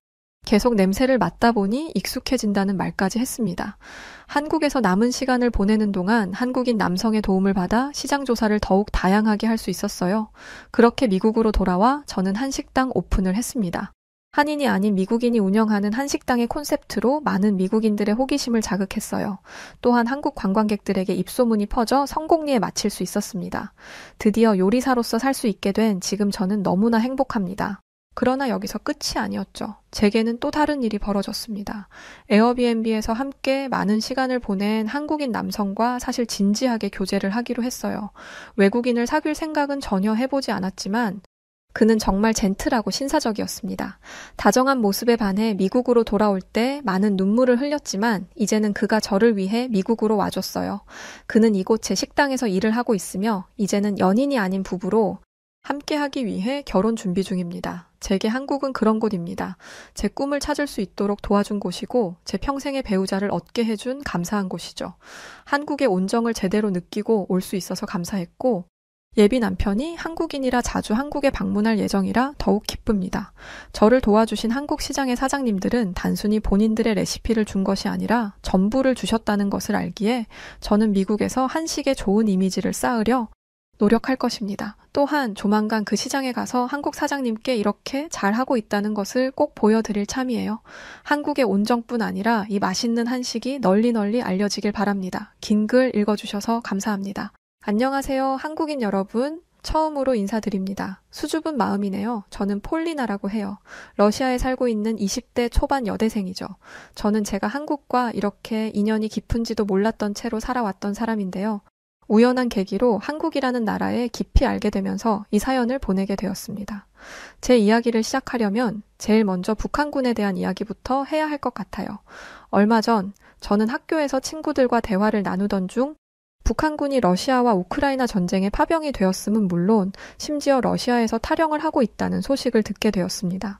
계속 냄새를 맡다 보니 익숙해진다는 말까지 했습니다. 한국에서 남은 시간을 보내는 동안 한국인 남성의 도움을 받아 시장 조사를 더욱 다양하게 할 수 있었어요. 그렇게 미국으로 돌아와 저는 한식당 오픈을 했습니다. 한인이 아닌 미국인이 운영하는 한식당의 콘셉트로 많은 미국인들의 호기심을 자극했어요. 또한 한국 관광객들에게 입소문이 퍼져 성공리에 마칠 수 있었습니다. 드디어 요리사로서 살 수 있게 된 지금 저는 너무나 행복합니다. 그러나 여기서 끝이 아니었죠. 제게는 또 다른 일이 벌어졌습니다. 에어비앤비에서 함께 많은 시간을 보낸 한국인 남성과 사실 진지하게 교제를 하기로 했어요. 외국인을 사귈 생각은 전혀 해보지 않았지만 그는 정말 젠틀하고 신사적이었습니다. 다정한 모습에 반해 미국으로 돌아올 때 많은 눈물을 흘렸지만 이제는 그가 저를 위해 미국으로 와줬어요. 그는 이곳 제 식당에서 일을 하고 있으며 이제는 연인이 아닌 부부로 함께 하기 위해 결혼 준비 중입니다. 제게 한국은 그런 곳입니다. 제 꿈을 찾을 수 있도록 도와준 곳이고 제 평생의 배우자를 얻게 해준 감사한 곳이죠. 한국의 온정을 제대로 느끼고 올 수 있어서 감사했고 예비 남편이 한국인이라 자주 한국에 방문할 예정이라 더욱 기쁩니다. 저를 도와주신 한국 시장의 사장님들은 단순히 본인들의 레시피를 준 것이 아니라 전부를 주셨다는 것을 알기에 저는 미국에서 한식의 좋은 이미지를 쌓으려 노력할 것입니다. 또한 조만간 그 시장에 가서 한국 사장님께 이렇게 잘하고 있다는 것을 꼭 보여드릴 참이에요. 한국의 온정뿐 아니라 이 맛있는 한식이 널리 알려지길 바랍니다. 긴 글 읽어주셔서 감사합니다. 안녕하세요, 한국인 여러분. 처음으로 인사드립니다. 수줍은 마음이네요. 저는 폴리나라고 해요. 러시아에 살고 있는 20대 초반 여대생이죠. 저는 제가 한국과 이렇게 인연이 깊은지도 몰랐던 채로 살아왔던 사람인데요. 우연한 계기로 한국이라는 나라에 깊이 알게 되면서 이 사연을 보내게 되었습니다. 제 이야기를 시작하려면 제일 먼저 북한군에 대한 이야기부터 해야 할 것 같아요. 얼마 전 저는 학교에서 친구들과 대화를 나누던 중 북한군이 러시아와 우크라이나 전쟁에 파병이 되었음은 물론 심지어 러시아에서 탈영을 하고 있다는 소식을 듣게 되었습니다.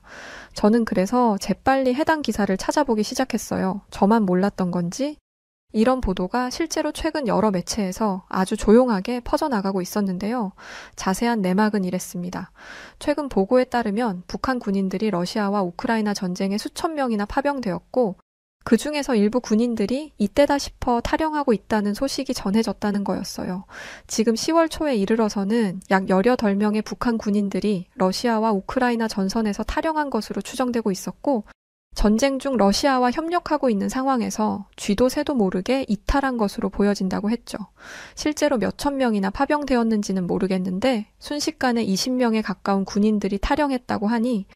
저는 그래서 재빨리 해당 기사를 찾아보기 시작했어요. 저만 몰랐던 건지 이런 보도가 실제로 최근 여러 매체에서 아주 조용하게 퍼져나가고 있었는데요. 자세한 내막은 이랬습니다. 최근 보고에 따르면 북한 군인들이 러시아와 우크라이나 전쟁에 수천 명이나 파병되었고 그 중에서 일부 군인들이 이때다 싶어 탈영하고 있다는 소식이 전해졌다는 거였어요. 지금 10월 초에 이르러서는 약 18명의 북한 군인들이 러시아와 우크라이나 전선에서 탈영한 것으로 추정되고 있었고 전쟁 중 러시아와 협력하고 있는 상황에서 쥐도 새도 모르게 이탈한 것으로 보여진다고 했죠. 실제로 몇천 명이나 파병되었는지는 모르겠는데 순식간에 20명에 가까운 군인들이 탈영했다고 하니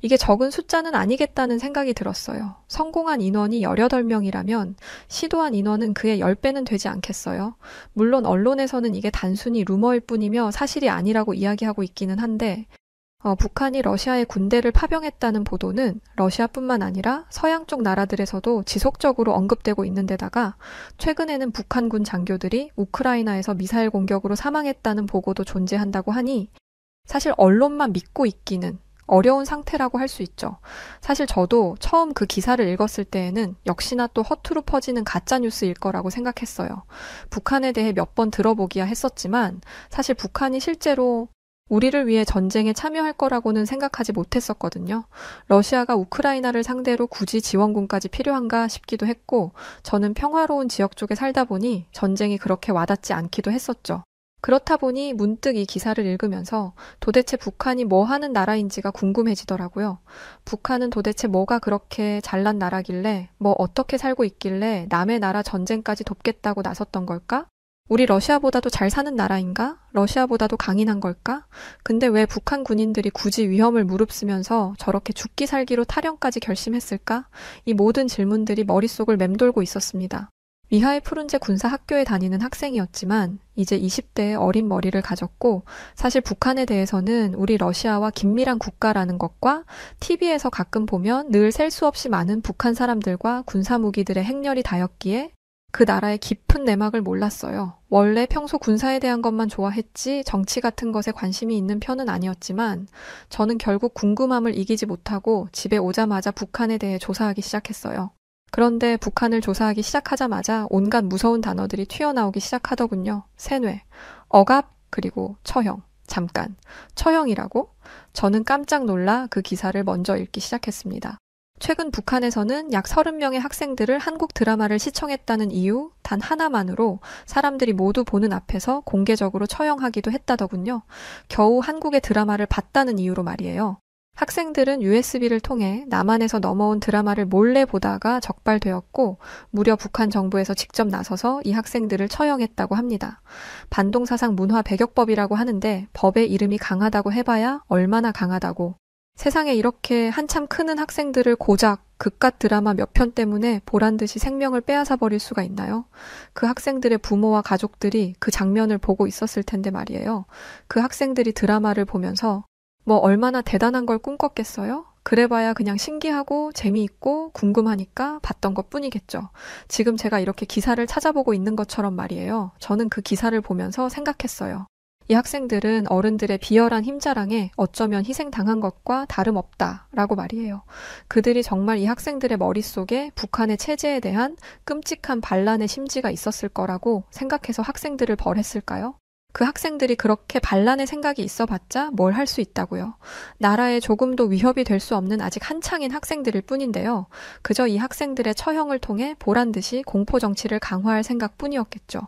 이게 적은 숫자는 아니겠다는 생각이 들었어요. 성공한 인원이 18명이라면 시도한 인원은 그의 10배는 되지 않겠어요? 물론 언론에서는 이게 단순히 루머일 뿐이며 사실이 아니라고 이야기하고 있기는 한데 북한이 러시아의 군대를 파병했다는 보도는 러시아뿐만 아니라 서양 쪽 나라들에서도 지속적으로 언급되고 있는 데다가 최근에는 북한군 장교들이 우크라이나에서 미사일 공격으로 사망했다는 보고도 존재한다고 하니 사실 언론만 믿고 있기는 어려운 상태라고 할 수 있죠. 사실 저도 처음 그 기사를 읽었을 때에는 역시나 또 허투루 퍼지는 가짜뉴스일 거라고 생각했어요. 북한에 대해 몇 번 들어보기야 했었지만 사실 북한이 실제로 우리를 위해 전쟁에 참여할 거라고는 생각하지 못했었거든요. 러시아가 우크라이나를 상대로 굳이 지원군까지 필요한가 싶기도 했고, 저는 평화로운 지역 쪽에 살다 보니 전쟁이 그렇게 와닿지 않기도 했었죠. 그렇다 보니 문득 이 기사를 읽으면서 도대체 북한이 뭐 하는 나라인지가 궁금해지더라고요. 북한은 도대체 뭐가 그렇게 잘난 나라길래, 뭐 어떻게 살고 있길래 남의 나라 전쟁까지 돕겠다고 나섰던 걸까? 우리 러시아보다도 잘 사는 나라인가? 러시아보다도 강인한 걸까? 근데 왜 북한 군인들이 굳이 위험을 무릅쓰면서 저렇게 죽기 살기로 탈영까지 결심했을까? 이 모든 질문들이 머릿속을 맴돌고 있었습니다. 미하일 푸른제 군사학교에 다니는 학생이었지만 이제 20대의 어린 머리를 가졌고, 사실 북한에 대해서는 우리 러시아와 긴밀한 국가라는 것과 TV에서 가끔 보면 늘 셀 수 없이 많은 북한 사람들과 군사무기들의 행렬이 다였기에 그 나라의 깊은 내막을 몰랐어요. 원래 평소 군사에 대한 것만 좋아했지 정치 같은 것에 관심이 있는 편은 아니었지만 저는 결국 궁금함을 이기지 못하고 집에 오자마자 북한에 대해 조사하기 시작했어요. 그런데 북한을 조사하기 시작하자마자 온갖 무서운 단어들이 튀어나오기 시작하더군요. 세뇌, 억압, 그리고 처형. 잠깐, 처형이라고? 저는 깜짝 놀라 그 기사를 먼저 읽기 시작했습니다. 최근 북한에서는 약 30명의 학생들을 한국 드라마를 시청했다는 이유 단 하나만으로 사람들이 모두 보는 앞에서 공개적으로 처형하기도 했다더군요. 겨우 한국의 드라마를 봤다는 이유로 말이에요. 학생들은 USB를 통해 남한에서 넘어온 드라마를 몰래 보다가 적발되었고, 무려 북한 정부에서 직접 나서서 이 학생들을 처형했다고 합니다. 반동사상 문화 배격법이라고 하는데 법의 이름이 강하다고 해봐야 얼마나 강하다고. 세상에 이렇게 한참 크는 학생들을 고작 그깟 드라마 몇 편 때문에 보란듯이 생명을 빼앗아 버릴 수가 있나요? 그 학생들의 부모와 가족들이 그 장면을 보고 있었을 텐데 말이에요. 그 학생들이 드라마를 보면서 뭐 얼마나 대단한 걸 꿈꿨겠어요? 그래봐야 그냥 신기하고 재미있고 궁금하니까 봤던 것 뿐이겠죠. 지금 제가 이렇게 기사를 찾아보고 있는 것처럼 말이에요. 저는 그 기사를 보면서 생각했어요. 이 학생들은 어른들의 비열한 힘자랑에 어쩌면 희생당한 것과 다름없다라고 말이에요. 그들이 정말 이 학생들의 머릿속에 북한의 체제에 대한 끔찍한 반란의 심지가 있었을 거라고 생각해서 학생들을 벌했을까요? 그 학생들이 그렇게 반란의 생각이 있어봤자 뭘 할 수 있다고요. 나라에 조금도 위협이 될 수 없는 아직 한창인 학생들일 뿐인데요. 그저 이 학생들의 처형을 통해 보란듯이 공포 정치를 강화할 생각뿐이었겠죠.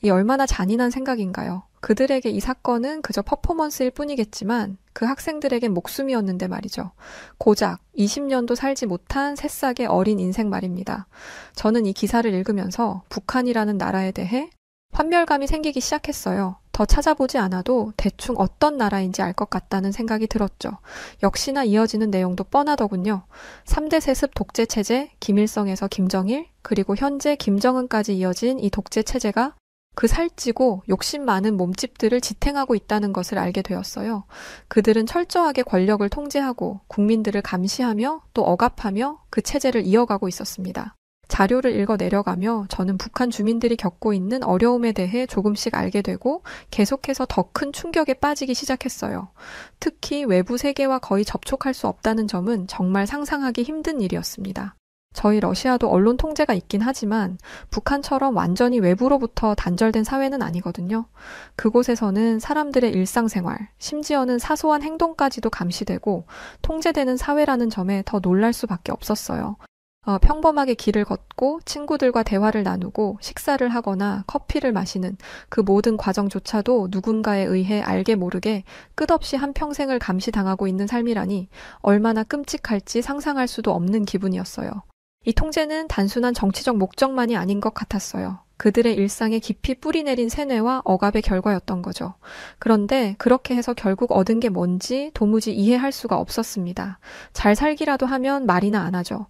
이 얼마나 잔인한 생각인가요? 그들에게 이 사건은 그저 퍼포먼스일 뿐이겠지만 그 학생들에겐 목숨이었는데 말이죠. 고작 20년도 살지 못한 새싹의 어린 인생 말입니다. 저는 이 기사를 읽으면서 북한이라는 나라에 대해 환멸감이 생기기 시작했어요. 더 찾아보지 않아도 대충 어떤 나라인지 알 것 같다는 생각이 들었죠. 역시나 이어지는 내용도 뻔하더군요. 3대 세습 독재 체제, 김일성에서 김정일, 그리고 현재 김정은까지 이어진 이 독재 체제가 그 살찌고 욕심 많은 몸집들을 지탱하고 있다는 것을 알게 되었어요. 그들은 철저하게 권력을 통제하고 국민들을 감시하며 또 억압하며 그 체제를 이어가고 있었습니다. 자료를 읽어 내려가며 저는 북한 주민들이 겪고 있는 어려움에 대해 조금씩 알게 되고 계속해서 더 큰 충격에 빠지기 시작했어요. 특히 외부 세계와 거의 접촉할 수 없다는 점은 정말 상상하기 힘든 일이었습니다. 저희 러시아도 언론 통제가 있긴 하지만 북한처럼 완전히 외부로부터 단절된 사회는 아니거든요. 그곳에서는 사람들의 일상생활, 심지어는 사소한 행동까지도 감시되고 통제되는 사회라는 점에 더 놀랄 수밖에 없었어요. 평범하게 길을 걷고 친구들과 대화를 나누고 식사를 하거나 커피를 마시는 그 모든 과정조차도 누군가에 의해 알게 모르게 끝없이 한평생을 감시당하고 있는 삶이라니 얼마나 끔찍할지 상상할 수도 없는 기분이었어요. 이 통제는 단순한 정치적 목적만이 아닌 것 같았어요. 그들의 일상에 깊이 뿌리내린 세뇌와 억압의 결과였던 거죠. 그런데 그렇게 해서 결국 얻은 게 뭔지 도무지 이해할 수가 없었습니다. 잘 살기라도 하면 말이나 안 하죠.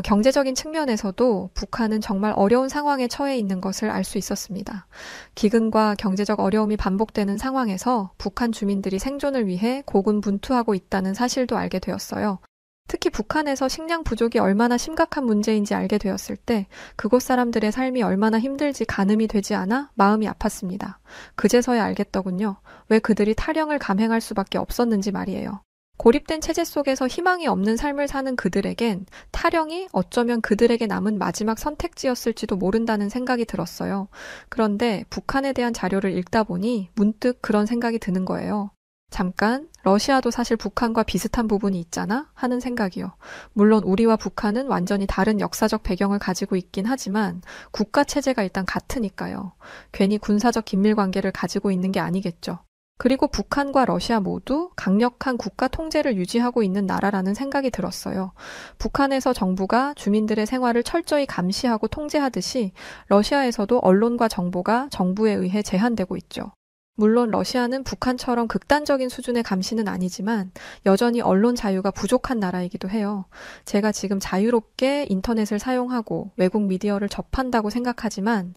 경제적인 측면에서도 북한은 정말 어려운 상황에 처해 있는 것을 알 수 있었습니다. 기근과 경제적 어려움이 반복되는 상황에서 북한 주민들이 생존을 위해 고군분투하고 있다는 사실도 알게 되었어요. 특히 북한에서 식량 부족이 얼마나 심각한 문제인지 알게 되었을 때 그곳 사람들의 삶이 얼마나 힘들지 가늠이 되지 않아 마음이 아팠습니다. 그제서야 알겠더군요. 왜 그들이 탈영을 감행할 수밖에 없었는지 말이에요. 고립된 체제 속에서 희망이 없는 삶을 사는 그들에겐 탈영이 어쩌면 그들에게 남은 마지막 선택지였을지도 모른다는 생각이 들었어요. 그런데 북한에 대한 자료를 읽다 보니 문득 그런 생각이 드는 거예요. 잠깐, 러시아도 사실 북한과 비슷한 부분이 있잖아? 하는 생각이요. 물론 우리와 북한은 완전히 다른 역사적 배경을 가지고 있긴 하지만 국가 체제가 일단 같으니까요. 괜히 군사적 긴밀 관계를 가지고 있는 게 아니겠죠. 그리고 북한과 러시아 모두 강력한 국가 통제를 유지하고 있는 나라라는 생각이 들었어요. 북한에서 정부가 주민들의 생활을 철저히 감시하고 통제하듯이 러시아에서도 언론과 정보가 정부에 의해 제한되고 있죠. 물론 러시아는 북한처럼 극단적인 수준의 감시는 아니지만 여전히 언론 자유가 부족한 나라이기도 해요. 제가 지금 자유롭게 인터넷을 사용하고 외국 미디어를 접한다고 생각하지만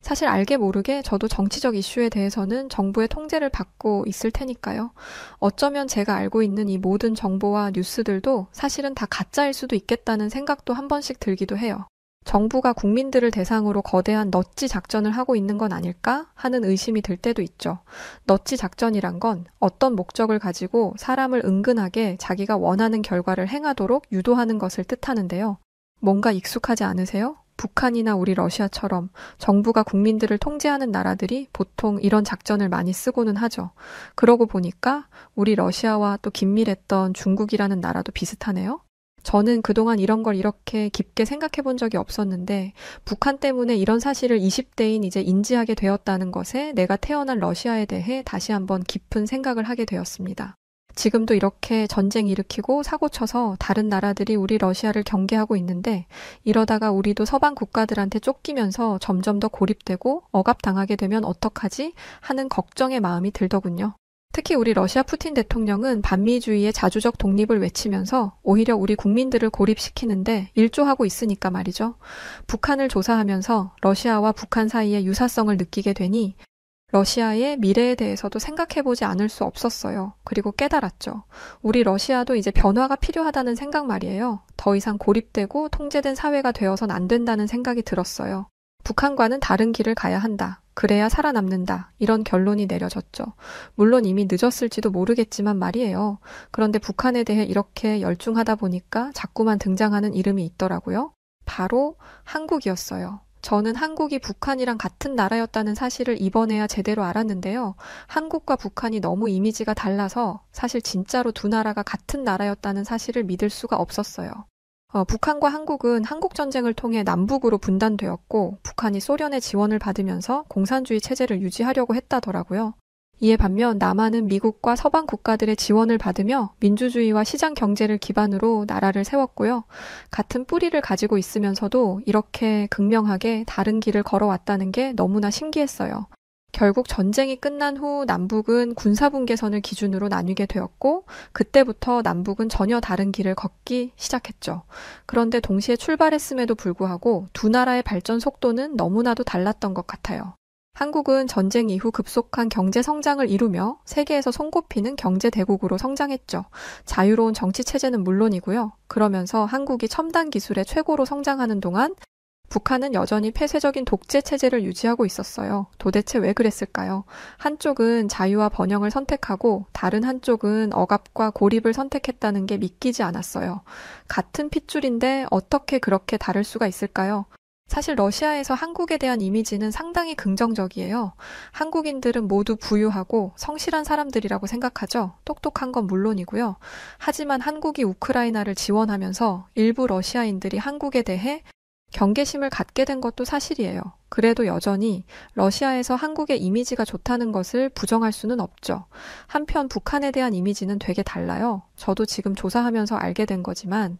사실 알게 모르게 저도 정치적 이슈에 대해서는 정부의 통제를 받고 있을 테니까요. 어쩌면 제가 알고 있는 이 모든 정보와 뉴스들도 사실은 다 가짜일 수도 있겠다는 생각도 한 번씩 들기도 해요. 정부가 국민들을 대상으로 거대한 넛지 작전을 하고 있는 건 아닐까 하는 의심이 들 때도 있죠. 넛지 작전이란 건 어떤 목적을 가지고 사람을 은근하게 자기가 원하는 결과를 행하도록 유도하는 것을 뜻하는데요. 뭔가 익숙하지 않으세요? 북한이나 우리 러시아처럼 정부가 국민들을 통제하는 나라들이 보통 이런 작전을 많이 쓰고는 하죠. 그러고 보니까 우리 러시아와 또 긴밀했던 중국이라는 나라도 비슷하네요. 저는 그동안 이런 걸 이렇게 깊게 생각해 본 적이 없었는데 북한 때문에 이런 사실을 20대인 이제 인지하게 되었다는 것에 내가 태어난 러시아에 대해 다시 한번 깊은 생각을 하게 되었습니다. 지금도 이렇게 전쟁 일으키고 사고 쳐서 다른 나라들이 우리 러시아를 경계하고 있는데 이러다가 우리도 서방 국가들한테 쫓기면서 점점 더 고립되고 억압당하게 되면 어떡하지? 하는 걱정의 마음이 들더군요. 특히 우리 러시아 푸틴 대통령은 반미주의의 자주적 독립을 외치면서 오히려 우리 국민들을 고립시키는데 일조하고 있으니까 말이죠. 북한을 조사하면서 러시아와 북한 사이의 유사성을 느끼게 되니 러시아의 미래에 대해서도 생각해보지 않을 수 없었어요. 그리고 깨달았죠. 우리 러시아도 이제 변화가 필요하다는 생각 말이에요. 더 이상 고립되고 통제된 사회가 되어선 안 된다는 생각이 들었어요. 북한과는 다른 길을 가야 한다. 그래야 살아남는다. 이런 결론이 내려졌죠. 물론 이미 늦었을지도 모르겠지만 말이에요. 그런데 북한에 대해 이렇게 열중하다 보니까 자꾸만 등장하는 이름이 있더라고요. 바로 한국이었어요. 저는 한국이 북한이랑 같은 나라였다는 사실을 이번에야 제대로 알았는데요. 한국과 북한이 너무 이미지가 달라서 사실 진짜로 두 나라가 같은 나라였다는 사실을 믿을 수가 없었어요. 북한과 한국은 한국전쟁을 통해 남북으로 분단되었고 북한이 소련의 지원을 받으면서 공산주의 체제를 유지하려고 했다더라고요. 이에 반면 남한은 미국과 서방 국가들의 지원을 받으며 민주주의와 시장 경제를 기반으로 나라를 세웠고요. 같은 뿌리를 가지고 있으면서도 이렇게 극명하게 다른 길을 걸어왔다는 게 너무나 신기했어요. 결국 전쟁이 끝난 후 남북은 군사분계선을 기준으로 나뉘게 되었고 그때부터 남북은 전혀 다른 길을 걷기 시작했죠. 그런데 동시에 출발했음에도 불구하고 두 나라의 발전 속도는 너무나도 달랐던 것 같아요. 한국은 전쟁 이후 급속한 경제 성장을 이루며 세계에서 손꼽히는 경제 대국으로 성장했죠. 자유로운 정치 체제는 물론이고요. 그러면서 한국이 첨단 기술의 최고로 성장하는 동안 북한은 여전히 폐쇄적인 독재 체제를 유지하고 있었어요. 도대체 왜 그랬을까요? 한쪽은 자유와 번영을 선택하고 다른 한쪽은 억압과 고립을 선택했다는 게 믿기지 않았어요. 같은 핏줄인데 어떻게 그렇게 다를 수가 있을까요? 사실 러시아에서 한국에 대한 이미지는 상당히 긍정적이에요. 한국인들은 모두 부유하고 성실한 사람들이라고 생각하죠. 똑똑한 건 물론이고요. 하지만 한국이 우크라이나를 지원하면서 일부 러시아인들이 한국에 대해 경계심을 갖게 된 것도 사실이에요. 그래도 여전히 러시아에서 한국의 이미지가 좋다는 것을 부정할 수는 없죠. 한편 북한에 대한 이미지는 되게 달라요. 저도 지금 조사하면서 알게 된 거지만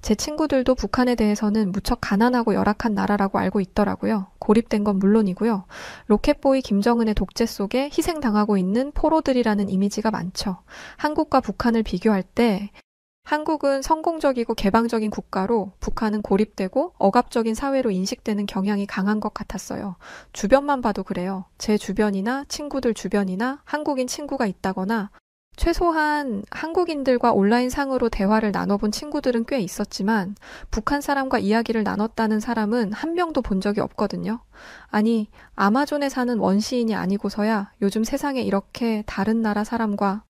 제 친구들도 북한에 대해서는 무척 가난하고 열악한 나라라고 알고 있더라고요. 고립된 건 물론이고요. 로켓보이 김정은의 독재 속에 희생당하고 있는 포로들이라는 이미지가 많죠. 한국과 북한을 비교할 때 한국은 성공적이고 개방적인 국가로 북한은 고립되고 억압적인 사회로 인식되는 경향이 강한 것 같았어요. 주변만 봐도 그래요. 제 주변이나 친구들 주변이나 한국인 친구가 있다거나 최소한 한국인들과 온라인상으로 대화를 나눠본 친구들은 꽤 있었지만 북한 사람과 이야기를 나눴다는 사람은 한 명도 본 적이 없거든요. 아니, 아마존에 사는 원시인이 아니고서야 요즘 세상에 이렇게 다른 나라 사람과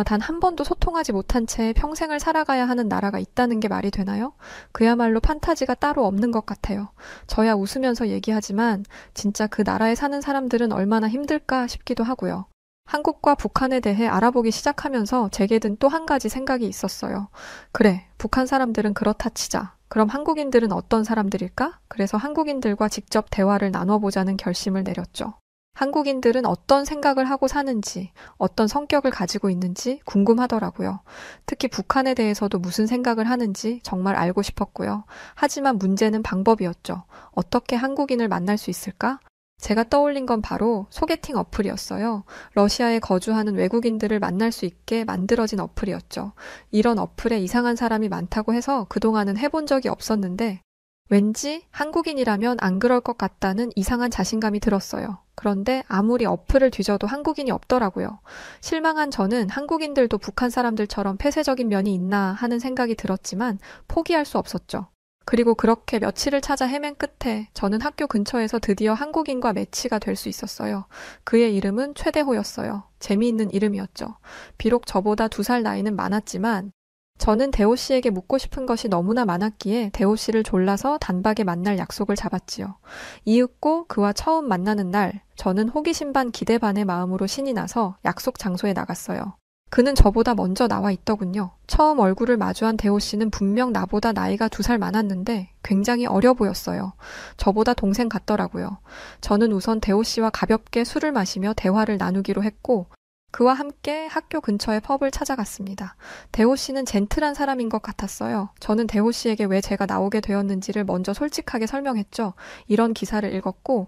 단 한 번도 소통하지 못한 채 평생을 살아가야 하는 나라가 있다는 게 말이 되나요? 그야말로 판타지가 따로 없는 것 같아요. 저야 웃으면서 얘기하지만 진짜 그 나라에 사는 사람들은 얼마나 힘들까 싶기도 하고요. 한국과 북한에 대해 알아보기 시작하면서 제게 든 또 한 가지 생각이 있었어요. 그래, 북한 사람들은 그렇다 치자. 그럼 한국인들은 어떤 사람들일까? 그래서 한국인들과 직접 대화를 나눠보자는 결심을 내렸죠. 한국인들은 어떤 생각을 하고 사는지, 어떤 성격을 가지고 있는지 궁금하더라고요. 특히 북한에 대해서도 무슨 생각을 하는지 정말 알고 싶었고요. 하지만 문제는 방법이었죠. 어떻게 한국인을 만날 수 있을까? 제가 떠올린 건 바로 소개팅 어플이었어요. 러시아에 거주하는 외국인들을 만날 수 있게 만들어진 어플이었죠. 이런 어플에 이상한 사람이 많다고 해서 그동안은 해본 적이 없었는데 왠지 한국인이라면 안 그럴 것 같다는 이상한 자신감이 들었어요. 그런데 아무리 어플을 뒤져도 한국인이 없더라고요. 실망한 저는 한국인들도 북한 사람들처럼 폐쇄적인 면이 있나 하는 생각이 들었지만 포기할 수 없었죠. 그리고 그렇게 며칠을 찾아 헤맨 끝에 저는 학교 근처에서 드디어 한국인과 매치가 될 수 있었어요. 그의 이름은 최대호였어요. 재미있는 이름이었죠. 비록 저보다 2살 나이는 많았지만 저는 대호 씨에게 묻고 싶은 것이 너무나 많았기에 대호 씨를 졸라서 단박에 만날 약속을 잡았지요. 이윽고 그와 처음 만나는 날, 저는 호기심 반 기대 반의 마음으로 신이 나서 약속 장소에 나갔어요. 그는 저보다 먼저 나와 있더군요. 처음 얼굴을 마주한 대호 씨는 분명 나보다 나이가 2살 많았는데 굉장히 어려 보였어요. 저보다 동생 같더라고요. 저는 우선 대호 씨와 가볍게 술을 마시며 대화를 나누기로 했고 그와 함께 학교 근처의 펍을 찾아갔습니다. 대호 씨는 젠틀한 사람인 것 같았어요. 저는 대호 씨에게 왜 제가 나오게 되었는지를 먼저 솔직하게 설명했죠. 이런 기사를 읽었고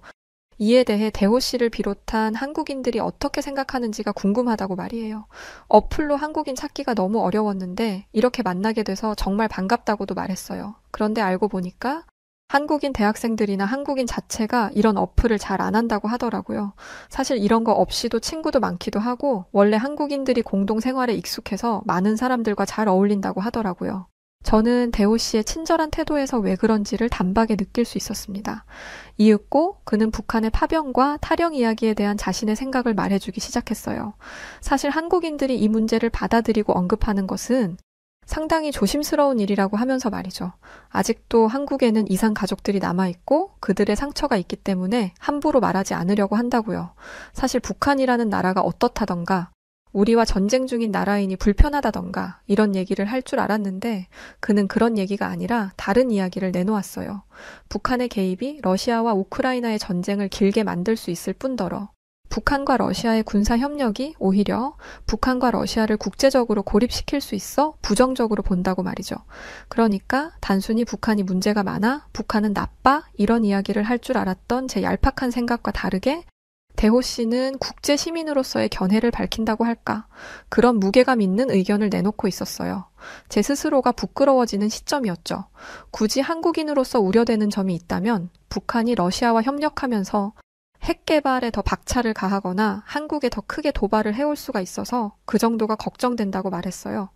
이에 대해 대호 씨를 비롯한 한국인들이 어떻게 생각하는지가 궁금하다고 말이에요. 어플로 한국인 찾기가 너무 어려웠는데 이렇게 만나게 돼서 정말 반갑다고도 말했어요. 그런데 알고 보니까 한국인 대학생들이나 한국인 자체가 이런 어플을 잘 안 한다고 하더라고요. 사실 이런 거 없이도 친구도 많기도 하고 원래 한국인들이 공동 생활에 익숙해서 많은 사람들과 잘 어울린다고 하더라고요. 저는 대호 씨의 친절한 태도에서 왜 그런지를 단박에 느낄 수 있었습니다. 이윽고 그는 북한의 파병과 탈영 이야기에 대한 자신의 생각을 말해주기 시작했어요. 사실 한국인들이 이 문제를 받아들이고 언급하는 것은 상당히 조심스러운 일이라고 하면서 말이죠. 아직도 한국에는 이산 가족들이 남아있고 그들의 상처가 있기 때문에 함부로 말하지 않으려고 한다고요. 사실 북한이라는 나라가 어떻다던가 우리와 전쟁 중인 나라이니 불편하다던가 이런 얘기를 할 줄 알았는데 그는 그런 얘기가 아니라 다른 이야기를 내놓았어요. 북한의 개입이 러시아와 우크라이나의 전쟁을 길게 만들 수 있을 뿐더러 북한과 러시아의 군사 협력이 오히려 북한과 러시아를 국제적으로 고립시킬 수 있어 부정적으로 본다고 말이죠. 그러니까 단순히 북한이 문제가 많아, 북한은 나빠 이런 이야기를 할 줄 알았던 제 얄팍한 생각과 다르게 대호 씨는 국제 시민으로서의 견해를 밝힌다고 할까? 그런 무게감 있는 의견을 내놓고 있었어요. 제 스스로가 부끄러워지는 시점이었죠. 굳이 한국인으로서 우려되는 점이 있다면 북한이 러시아와 협력하면서 핵 개발에 더 박차를 가하거나 한국에 더 크게 도발을 해올 수가 있어서 그 정도가 걱정된다고 말했어요.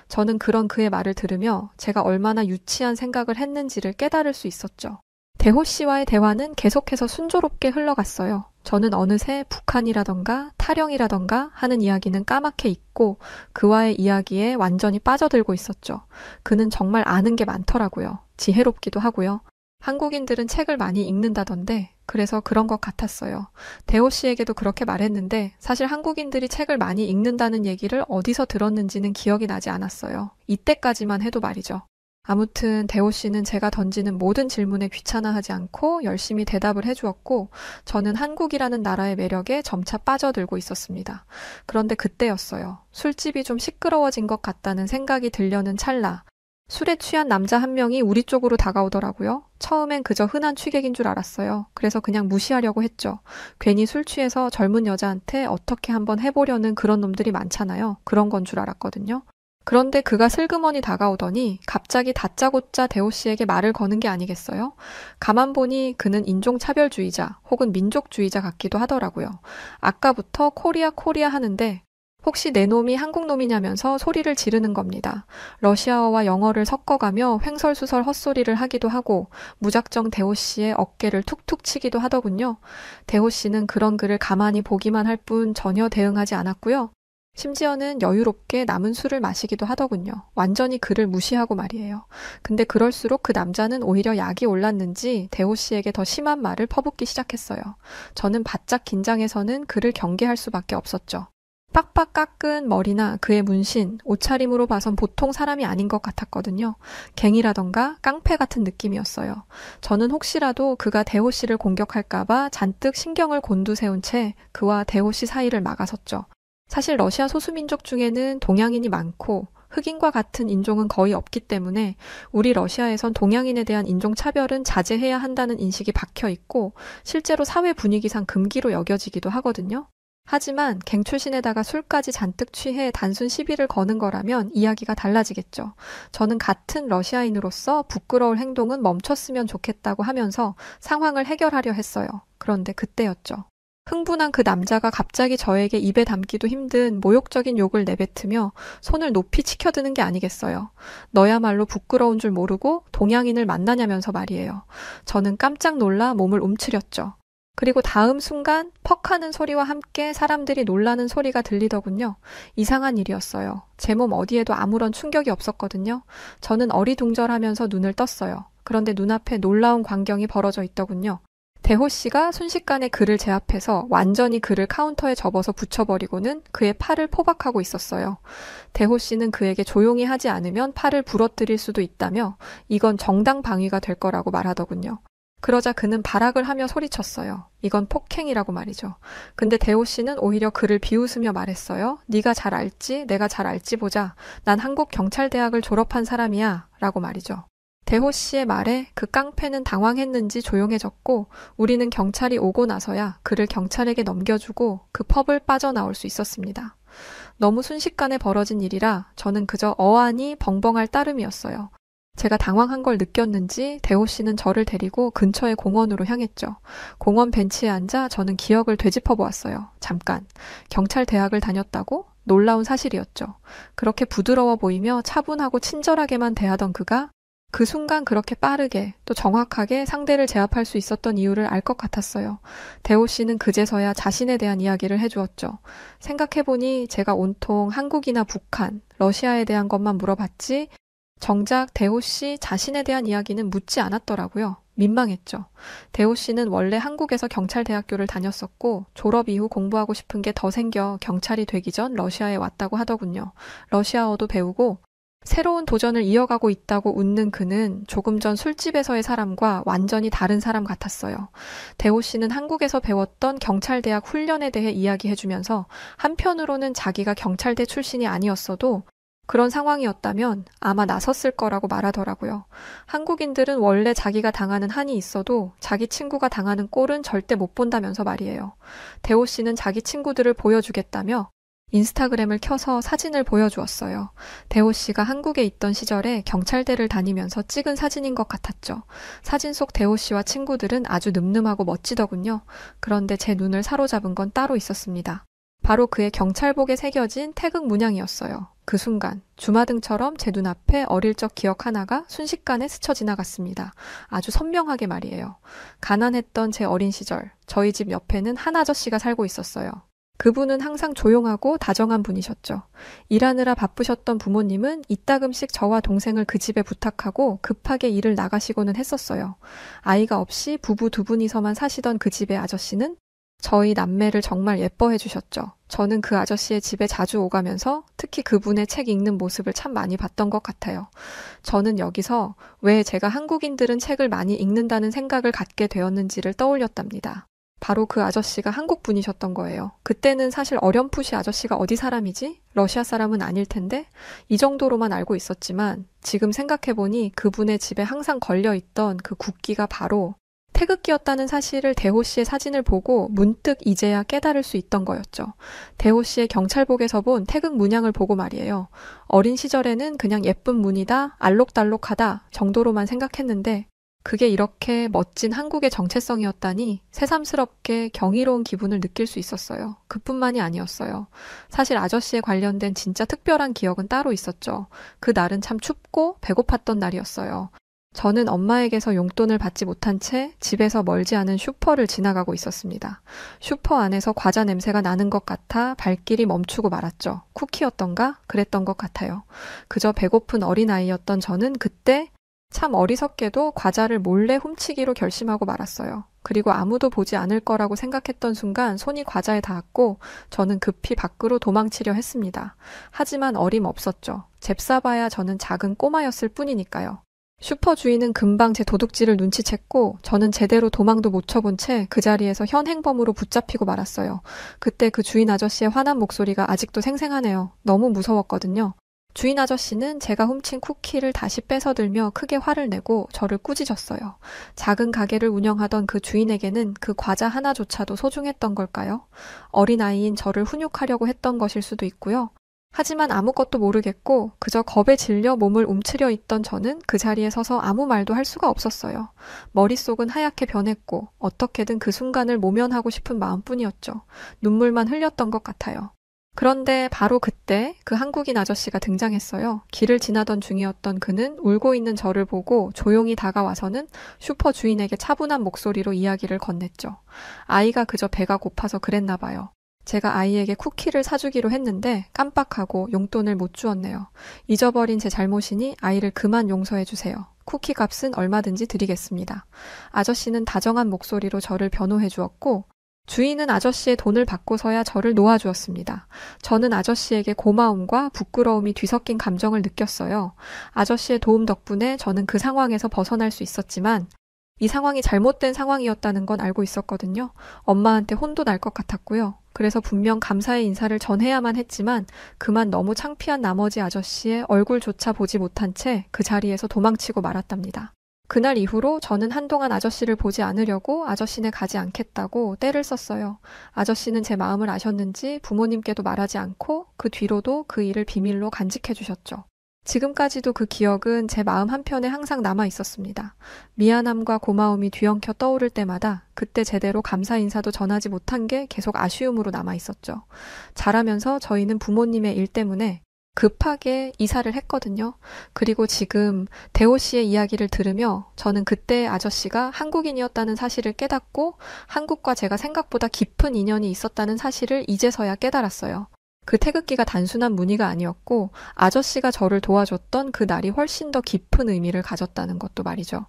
저는 그런 그의 말을 들으며 제가 얼마나 유치한 생각을 했는지를 깨달을 수 있었죠. 대호 씨와의 대화는 계속해서 순조롭게 흘러갔어요. 저는 어느새 북한이라던가 탈영이라던가 하는 이야기는 까맣게 잊고 그와의 이야기에 완전히 빠져들고 있었죠. 그는 정말 아는 게 많더라고요. 지혜롭기도 하고요. 한국인들은 책을 많이 읽는다던데 그래서 그런 것 같았어요. 대호 씨에게도 그렇게 말했는데 사실 한국인들이 책을 많이 읽는다는 얘기를 어디서 들었는지는 기억이 나지 않았어요. 이때까지만 해도 말이죠. 아무튼 대호 씨는 제가 던지는 모든 질문에 귀찮아하지 않고 열심히 대답을 해주었고 저는 한국이라는 나라의 매력에 점차 빠져들고 있었습니다. 그런데 그때였어요. 술집이 좀 시끄러워진 것 같다는 생각이 들려는 찰나 술에 취한 남자 한 명이 우리 쪽으로 다가오더라고요. 처음엔 그저 흔한 취객인 줄 알았어요. 그래서 그냥 무시하려고 했죠. 괜히 술 취해서 젊은 여자한테 어떻게 한번 해보려는 그런 놈들이 많잖아요. 그런 건 줄 알았거든요. 그런데 그가 슬그머니 다가오더니 갑자기 다짜고짜 대호 씨에게 말을 거는 게 아니겠어요? 가만 보니 그는 인종차별주의자 혹은 민족주의자 같기도 하더라고요. 아까부터 코리아 코리아 하는데 혹시 내 놈이 한국 놈이냐면서 소리를 지르는 겁니다. 러시아어와 영어를 섞어가며 횡설수설 헛소리를 하기도 하고 무작정 대호 씨의 어깨를 툭툭 치기도 하더군요. 대호 씨는 그런 그를 가만히 보기만 할 뿐 전혀 대응하지 않았고요. 심지어는 여유롭게 남은 술을 마시기도 하더군요. 완전히 그를 무시하고 말이에요. 근데 그럴수록 그 남자는 오히려 약이 올랐는지 대호 씨에게 더 심한 말을 퍼붓기 시작했어요. 저는 바짝 긴장해서는 그를 경계할 수밖에 없었죠. 빡빡 깎은 머리나 그의 문신, 옷차림으로 봐선 보통 사람이 아닌 것 같았거든요. 갱이라던가 깡패 같은 느낌이었어요. 저는 혹시라도 그가 대호 씨를 공격할까봐 잔뜩 신경을 곤두세운 채 그와 대호 씨 사이를 막아섰죠. 사실 러시아 소수민족 중에는 동양인이 많고 흑인과 같은 인종은 거의 없기 때문에 우리 러시아에선 동양인에 대한 인종차별은 자제해야 한다는 인식이 박혀 있고 실제로 사회 분위기상 금기로 여겨지기도 하거든요. 하지만 갱 출신에다가 술까지 잔뜩 취해 단순 시비를 거는 거라면 이야기가 달라지겠죠. 저는 같은 러시아인으로서 부끄러울 행동은 멈췄으면 좋겠다고 하면서 상황을 해결하려 했어요. 그런데 그때였죠. 흥분한 그 남자가 갑자기 저에게 입에 담기도 힘든 모욕적인 욕을 내뱉으며 손을 높이 치켜드는 게 아니겠어요. 너야말로 부끄러운 줄 모르고 동양인을 만나냐면서 말이에요. 저는 깜짝 놀라 몸을 움츠렸죠. 그리고 다음 순간 퍽 하는 소리와 함께 사람들이 놀라는 소리가 들리더군요. 이상한 일이었어요. 제 몸 어디에도 아무런 충격이 없었거든요. 저는 어리둥절하면서 눈을 떴어요. 그런데 눈앞에 놀라운 광경이 벌어져 있더군요. 대호 씨가 순식간에 그를 제압해서 완전히 그를 카운터에 접어서 붙여버리고는 그의 팔을 포박하고 있었어요. 대호 씨는 그에게 조용히 하지 않으면 팔을 부러뜨릴 수도 있다며 이건 정당 방위가 될 거라고 말하더군요. 그러자 그는 발악을 하며 소리쳤어요. 이건 폭행이라고 말이죠. 근데 대호 씨는 오히려 그를 비웃으며 말했어요. 네가 잘 알지? 내가 잘 알지 보자. 난 한국경찰대학을 졸업한 사람이야. 라고 말이죠. 대호 씨의 말에 그 깡패는 당황했는지 조용해졌고 우리는 경찰이 오고 나서야 그를 경찰에게 넘겨주고 그 펍을 빠져나올 수 있었습니다. 너무 순식간에 벌어진 일이라 저는 그저 어안이 벙벙할 따름이었어요. 제가 당황한 걸 느꼈는지 대호 씨는 저를 데리고 근처의 공원으로 향했죠. 공원 벤치에 앉아 저는 기억을 되짚어 보았어요. 잠깐. 경찰 대학을 다녔다고? 놀라운 사실이었죠. 그렇게 부드러워 보이며 차분하고 친절하게만 대하던 그가 그 순간 그렇게 빠르게 또 정확하게 상대를 제압할 수 있었던 이유를 알 것 같았어요. 대호 씨는 그제서야 자신에 대한 이야기를 해주었죠. 생각해보니 제가 온통 한국이나 북한, 러시아에 대한 것만 물어봤지 정작 대호 씨 자신에 대한 이야기는 묻지 않았더라고요. 민망했죠. 대호 씨는 원래 한국에서 경찰대학교를 다녔었고 졸업 이후 공부하고 싶은 게 더 생겨 경찰이 되기 전 러시아에 왔다고 하더군요. 러시아어도 배우고 새로운 도전을 이어가고 있다고 웃는 그는 조금 전 술집에서의 사람과 완전히 다른 사람 같았어요. 대호 씨는 한국에서 배웠던 경찰대학 훈련에 대해 이야기해주면서 한편으로는 자기가 경찰대 출신이 아니었어도 그런 상황이었다면 아마 나섰을 거라고 말하더라고요. 한국인들은 원래 자기가 당하는 한이 있어도 자기 친구가 당하는 꼴은 절대 못 본다면서 말이에요. 대호 씨는 자기 친구들을 보여주겠다며 인스타그램을 켜서 사진을 보여주었어요. 대호 씨가 한국에 있던 시절에 경찰대를 다니면서 찍은 사진인 것 같았죠. 사진 속 대호 씨와 친구들은 아주 늠름하고 멋지더군요. 그런데 제 눈을 사로잡은 건 따로 있었습니다. 바로 그의 경찰복에 새겨진 태극 문양이었어요. 그 순간 주마등처럼 제 눈앞에 어릴 적 기억 하나가 순식간에 스쳐 지나갔습니다. 아주 선명하게 말이에요. 가난했던 제 어린 시절, 저희 집 옆에는 한 아저씨가 살고 있었어요. 그분은 항상 조용하고 다정한 분이셨죠. 일하느라 바쁘셨던 부모님은 이따금씩 저와 동생을 그 집에 부탁하고 급하게 일을 나가시고는 했었어요. 아이가 없이 부부 두 분이서만 사시던 그 집의 아저씨는 저희 남매를 정말 예뻐해 주셨죠. 저는 그 아저씨의 집에 자주 오가면서 특히 그분의 책 읽는 모습을 참 많이 봤던 것 같아요. 저는 여기서 왜 제가 한국인들은 책을 많이 읽는다는 생각을 갖게 되었는지를 떠올렸답니다. 바로 그 아저씨가 한국 분이셨던 거예요. 그때는 사실 어렴풋이 아저씨가 어디 사람이지? 러시아 사람은 아닐 텐데? 이 정도로만 알고 있었지만 지금 생각해보니 그분의 집에 항상 걸려있던 그 국기가 바로 태극기였다는 사실을 대호 씨의 사진을 보고 문득 이제야 깨달을 수 있던 거였죠. 대호 씨의 경찰복에서 본 태극 문양을 보고 말이에요. 어린 시절에는 그냥 예쁜 무늬다, 알록달록하다 정도로만 생각했는데 그게 이렇게 멋진 한국의 정체성이었다니 새삼스럽게 경이로운 기분을 느낄 수 있었어요. 그뿐만이 아니었어요. 사실 아저씨에 관련된 진짜 특별한 기억은 따로 있었죠. 그 날은 참 춥고 배고팠던 날이었어요. 저는 엄마에게서 용돈을 받지 못한 채 집에서 멀지 않은 슈퍼를 지나가고 있었습니다. 슈퍼 안에서 과자 냄새가 나는 것 같아 발길이 멈추고 말았죠. 쿠키였던가? 그랬던 것 같아요. 그저 배고픈 어린아이였던 저는 그때 참 어리석게도 과자를 몰래 훔치기로 결심하고 말았어요. 그리고 아무도 보지 않을 거라고 생각했던 순간 손이 과자에 닿았고 저는 급히 밖으로 도망치려 했습니다. 하지만 어림없었죠. 잽싸봐야 저는 작은 꼬마였을 뿐이니까요. 슈퍼 주인은 금방 제 도둑질을 눈치챘고 저는 제대로 도망도 못 쳐본 채 그 자리에서 현행범으로 붙잡히고 말았어요. 그때 그 주인 아저씨의 화난 목소리가 아직도 생생하네요. 너무 무서웠거든요. 주인 아저씨는 제가 훔친 쿠키를 다시 뺏어들며 크게 화를 내고 저를 꾸짖었어요. 작은 가게를 운영하던 그 주인에게는 그 과자 하나조차도 소중했던 걸까요? 어린아이인 저를 훈육하려고 했던 것일 수도 있고요. 하지만 아무것도 모르겠고 그저 겁에 질려 몸을 움츠려 있던 저는 그 자리에 서서 아무 말도 할 수가 없었어요. 머릿속은 하얗게 변했고 어떻게든 그 순간을 모면하고 싶은 마음뿐이었죠. 눈물만 흘렸던 것 같아요. 그런데 바로 그때 그 한국인 아저씨가 등장했어요. 길을 지나던 중이었던 그는 울고 있는 저를 보고 조용히 다가와서는 슈퍼 주인에게 차분한 목소리로 이야기를 건넸죠. 아이가 그저 배가 고파서 그랬나 봐요. 제가 아이에게 쿠키를 사주기로 했는데 깜빡하고 용돈을 못 주었네요. 잊어버린 제 잘못이니 아이를 그만 용서해 주세요. 쿠키 값은 얼마든지 드리겠습니다. 아저씨는 다정한 목소리로 저를 변호해 주었고 주인은 아저씨의 돈을 받고서야 저를 놓아주었습니다. 저는 아저씨에게 고마움과 부끄러움이 뒤섞인 감정을 느꼈어요. 아저씨의 도움 덕분에 저는 그 상황에서 벗어날 수 있었지만 이 상황이 잘못된 상황이었다는 건 알고 있었거든요. 엄마한테 혼도 날 것 같았고요. 그래서 분명 감사의 인사를 전해야만 했지만 그만 너무 창피한 나머지 아저씨의 얼굴조차 보지 못한 채 그 자리에서 도망치고 말았답니다. 그날 이후로 저는 한동안 아저씨를 보지 않으려고 아저씨네 가지 않겠다고 떼를 썼어요. 아저씨는 제 마음을 아셨는지 부모님께도 말하지 않고 그 뒤로도 그 일을 비밀로 간직해 주셨죠. 지금까지도 그 기억은 제 마음 한편에 항상 남아 있었습니다. 미안함과 고마움이 뒤엉켜 떠오를 때마다 그때 제대로 감사 인사도 전하지 못한 게 계속 아쉬움으로 남아 있었죠. 자라면서 저희는 부모님의 일 때문에 급하게 이사를 했거든요. 그리고 지금 대호 씨의 이야기를 들으며 저는 그때 아저씨가 한국인이었다는 사실을 깨닫고 한국과 제가 생각보다 깊은 인연이 있었다는 사실을 이제서야 깨달았어요. 그 태극기가 단순한 무늬가 아니었고 아저씨가 저를 도와줬던 그 날이 훨씬 더 깊은 의미를 가졌다는 것도 말이죠.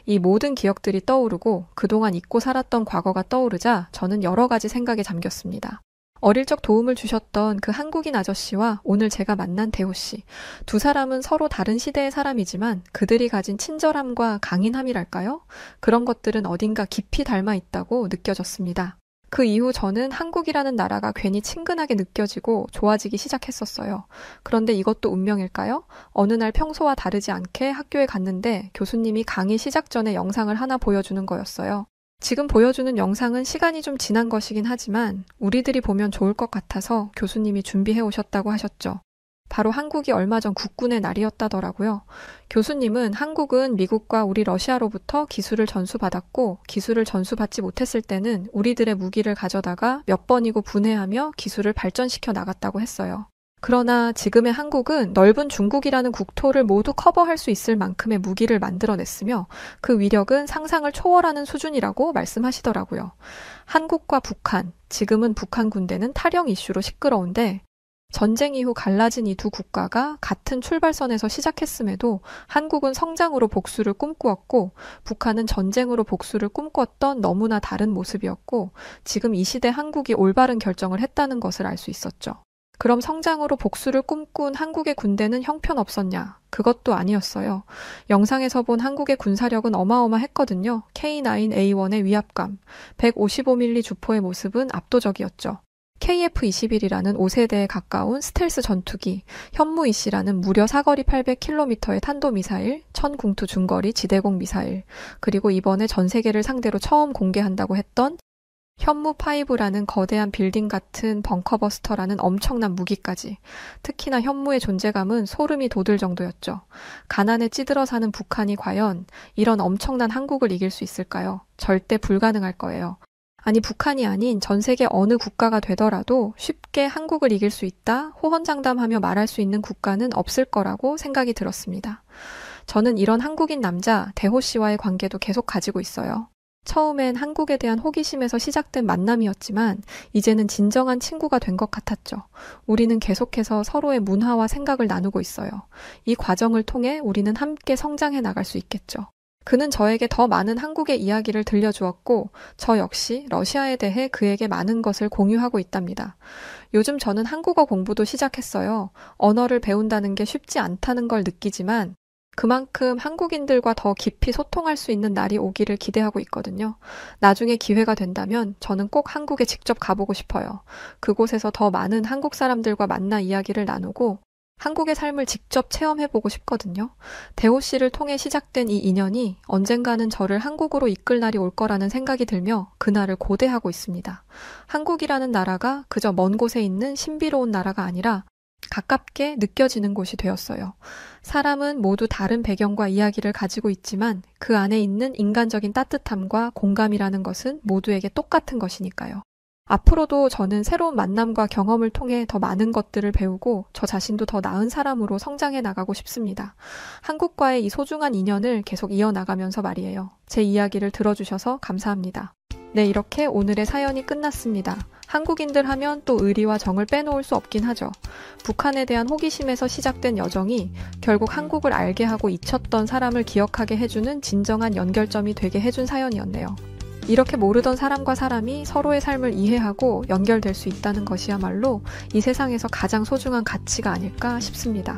이 모든 기억들이 떠오르고 그동안 잊고 살았던 과거가 떠오르자 저는 여러 가지 생각에 잠겼습니다. 어릴 적 도움을 주셨던 그 한국인 아저씨와 오늘 제가 만난 대호 씨. 두 사람은 서로 다른 시대의 사람이지만 그들이 가진 친절함과 강인함이랄까요? 그런 것들은 어딘가 깊이 닮아 있다고 느껴졌습니다. 그 이후 저는 한국이라는 나라가 괜히 친근하게 느껴지고 좋아지기 시작했었어요. 그런데 이것도 운명일까요? 어느 날 평소와 다르지 않게 학교에 갔는데 교수님이 강의 시작 전에 영상을 하나 보여주는 거였어요. 지금 보여주는 영상은 시간이 좀 지난 것이긴 하지만 우리들이 보면 좋을 것 같아서 교수님이 준비해 오셨다고 하셨죠. 바로 한국이 얼마 전 국군의 날이었다더라고요. 교수님은 한국은 미국과 우리 러시아로부터 기술을 전수받았고 기술을 전수받지 못했을 때는 우리들의 무기를 가져다가 몇 번이고 분해하며 기술을 발전시켜 나갔다고 했어요. 그러나 지금의 한국은 넓은 중국이라는 국토를 모두 커버할 수 있을 만큼의 무기를 만들어냈으며 그 위력은 상상을 초월하는 수준이라고 말씀하시더라고요. 한국과 북한, 지금은 북한 군대는 탈영 이슈로 시끄러운데 전쟁 이후 갈라진 이 두 국가가 같은 출발선에서 시작했음에도 한국은 성장으로 복수를 꿈꾸었고 북한은 전쟁으로 복수를 꿈꿨던 너무나 다른 모습이었고 지금 이 시대 한국이 올바른 결정을 했다는 것을 알 수 있었죠. 그럼 성장으로 복수를 꿈꾼 한국의 군대는 형편없었냐? 그것도 아니었어요. 영상에서 본 한국의 군사력은 어마어마했거든요. K9A1의 위압감, 155mm 주포의 모습은 압도적이었죠. KF-21이라는 5세대에 가까운 스텔스 전투기, 현무-2C라는 무려 사거리 800km의 탄도미사일, 천궁투 중거리 지대공 미사일, 그리고 이번에 전 세계를 상대로 처음 공개한다고 했던 현무5라는 거대한 빌딩 같은 벙커버스터라는 엄청난 무기까지. 특히나 현무의 존재감은 소름이 돋을 정도였죠. 가난에 찌들어 사는 북한이 과연 이런 엄청난 한국을 이길 수 있을까요? 절대 불가능할 거예요. 아니 북한이 아닌 전 세계 어느 국가가 되더라도 쉽게 한국을 이길 수 있다, 호언장담하며 말할 수 있는 국가는 없을 거라고 생각이 들었습니다. 저는 이런 한국인 남자 대호 씨와의 관계도 계속 가지고 있어요. 처음엔 한국에 대한 호기심에서 시작된 만남이었지만 이제는 진정한 친구가 된 것 같았죠. 우리는 계속해서 서로의 문화와 생각을 나누고 있어요. 이 과정을 통해 우리는 함께 성장해 나갈 수 있겠죠. 그는 저에게 더 많은 한국의 이야기를 들려주었고 저 역시 러시아에 대해 그에게 많은 것을 공유하고 있답니다. 요즘 저는 한국어 공부도 시작했어요. 언어를 배운다는 게 쉽지 않다는 걸 느끼지만 그만큼 한국인들과 더 깊이 소통할 수 있는 날이 오기를 기대하고 있거든요. 나중에 기회가 된다면 저는 꼭 한국에 직접 가보고 싶어요. 그곳에서 더 많은 한국 사람들과 만나 이야기를 나누고 한국의 삶을 직접 체험해보고 싶거든요. 대호 씨를 통해 시작된 이 인연이 언젠가는 저를 한국으로 이끌 날이 올 거라는 생각이 들며 그날을 고대하고 있습니다. 한국이라는 나라가 그저 먼 곳에 있는 신비로운 나라가 아니라 가깝게 느껴지는 곳이 되었어요. 사람은 모두 다른 배경과 이야기를 가지고 있지만 그 안에 있는 인간적인 따뜻함과 공감이라는 것은 모두에게 똑같은 것이니까요. 앞으로도 저는 새로운 만남과 경험을 통해 더 많은 것들을 배우고 저 자신도 더 나은 사람으로 성장해 나가고 싶습니다. 한국과의 이 소중한 인연을 계속 이어나가면서 말이에요. 제 이야기를 들어주셔서 감사합니다. 네, 이렇게 오늘의 사연이 끝났습니다. 한국인들 하면 또 의리와 정을 빼놓을 수 없긴 하죠. 북한에 대한 호기심에서 시작된 여정이 결국 한국을 알게 하고 잊혔던 사람을 기억하게 해주는 진정한 연결점이 되게 해준 사연이었네요. 이렇게 모르던 사람과 사람이 서로의 삶을 이해하고 연결될 수 있다는 것이야말로 이 세상에서 가장 소중한 가치가 아닐까 싶습니다.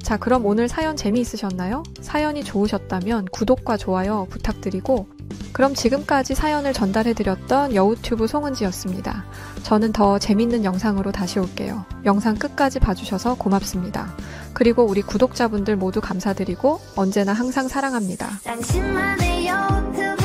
자, 그럼 오늘 사연 재미있으셨나요? 사연이 좋으셨다면 구독과 좋아요 부탁드리고 그럼 지금까지 사연을 전달해드렸던 여우튜브 송은지였습니다. 저는 더 재밌는 영상으로 다시 올게요. 영상 끝까지 봐주셔서 고맙습니다. 그리고 우리 구독자분들 모두 감사드리고 언제나 항상 사랑합니다. 당신만의 여우튜브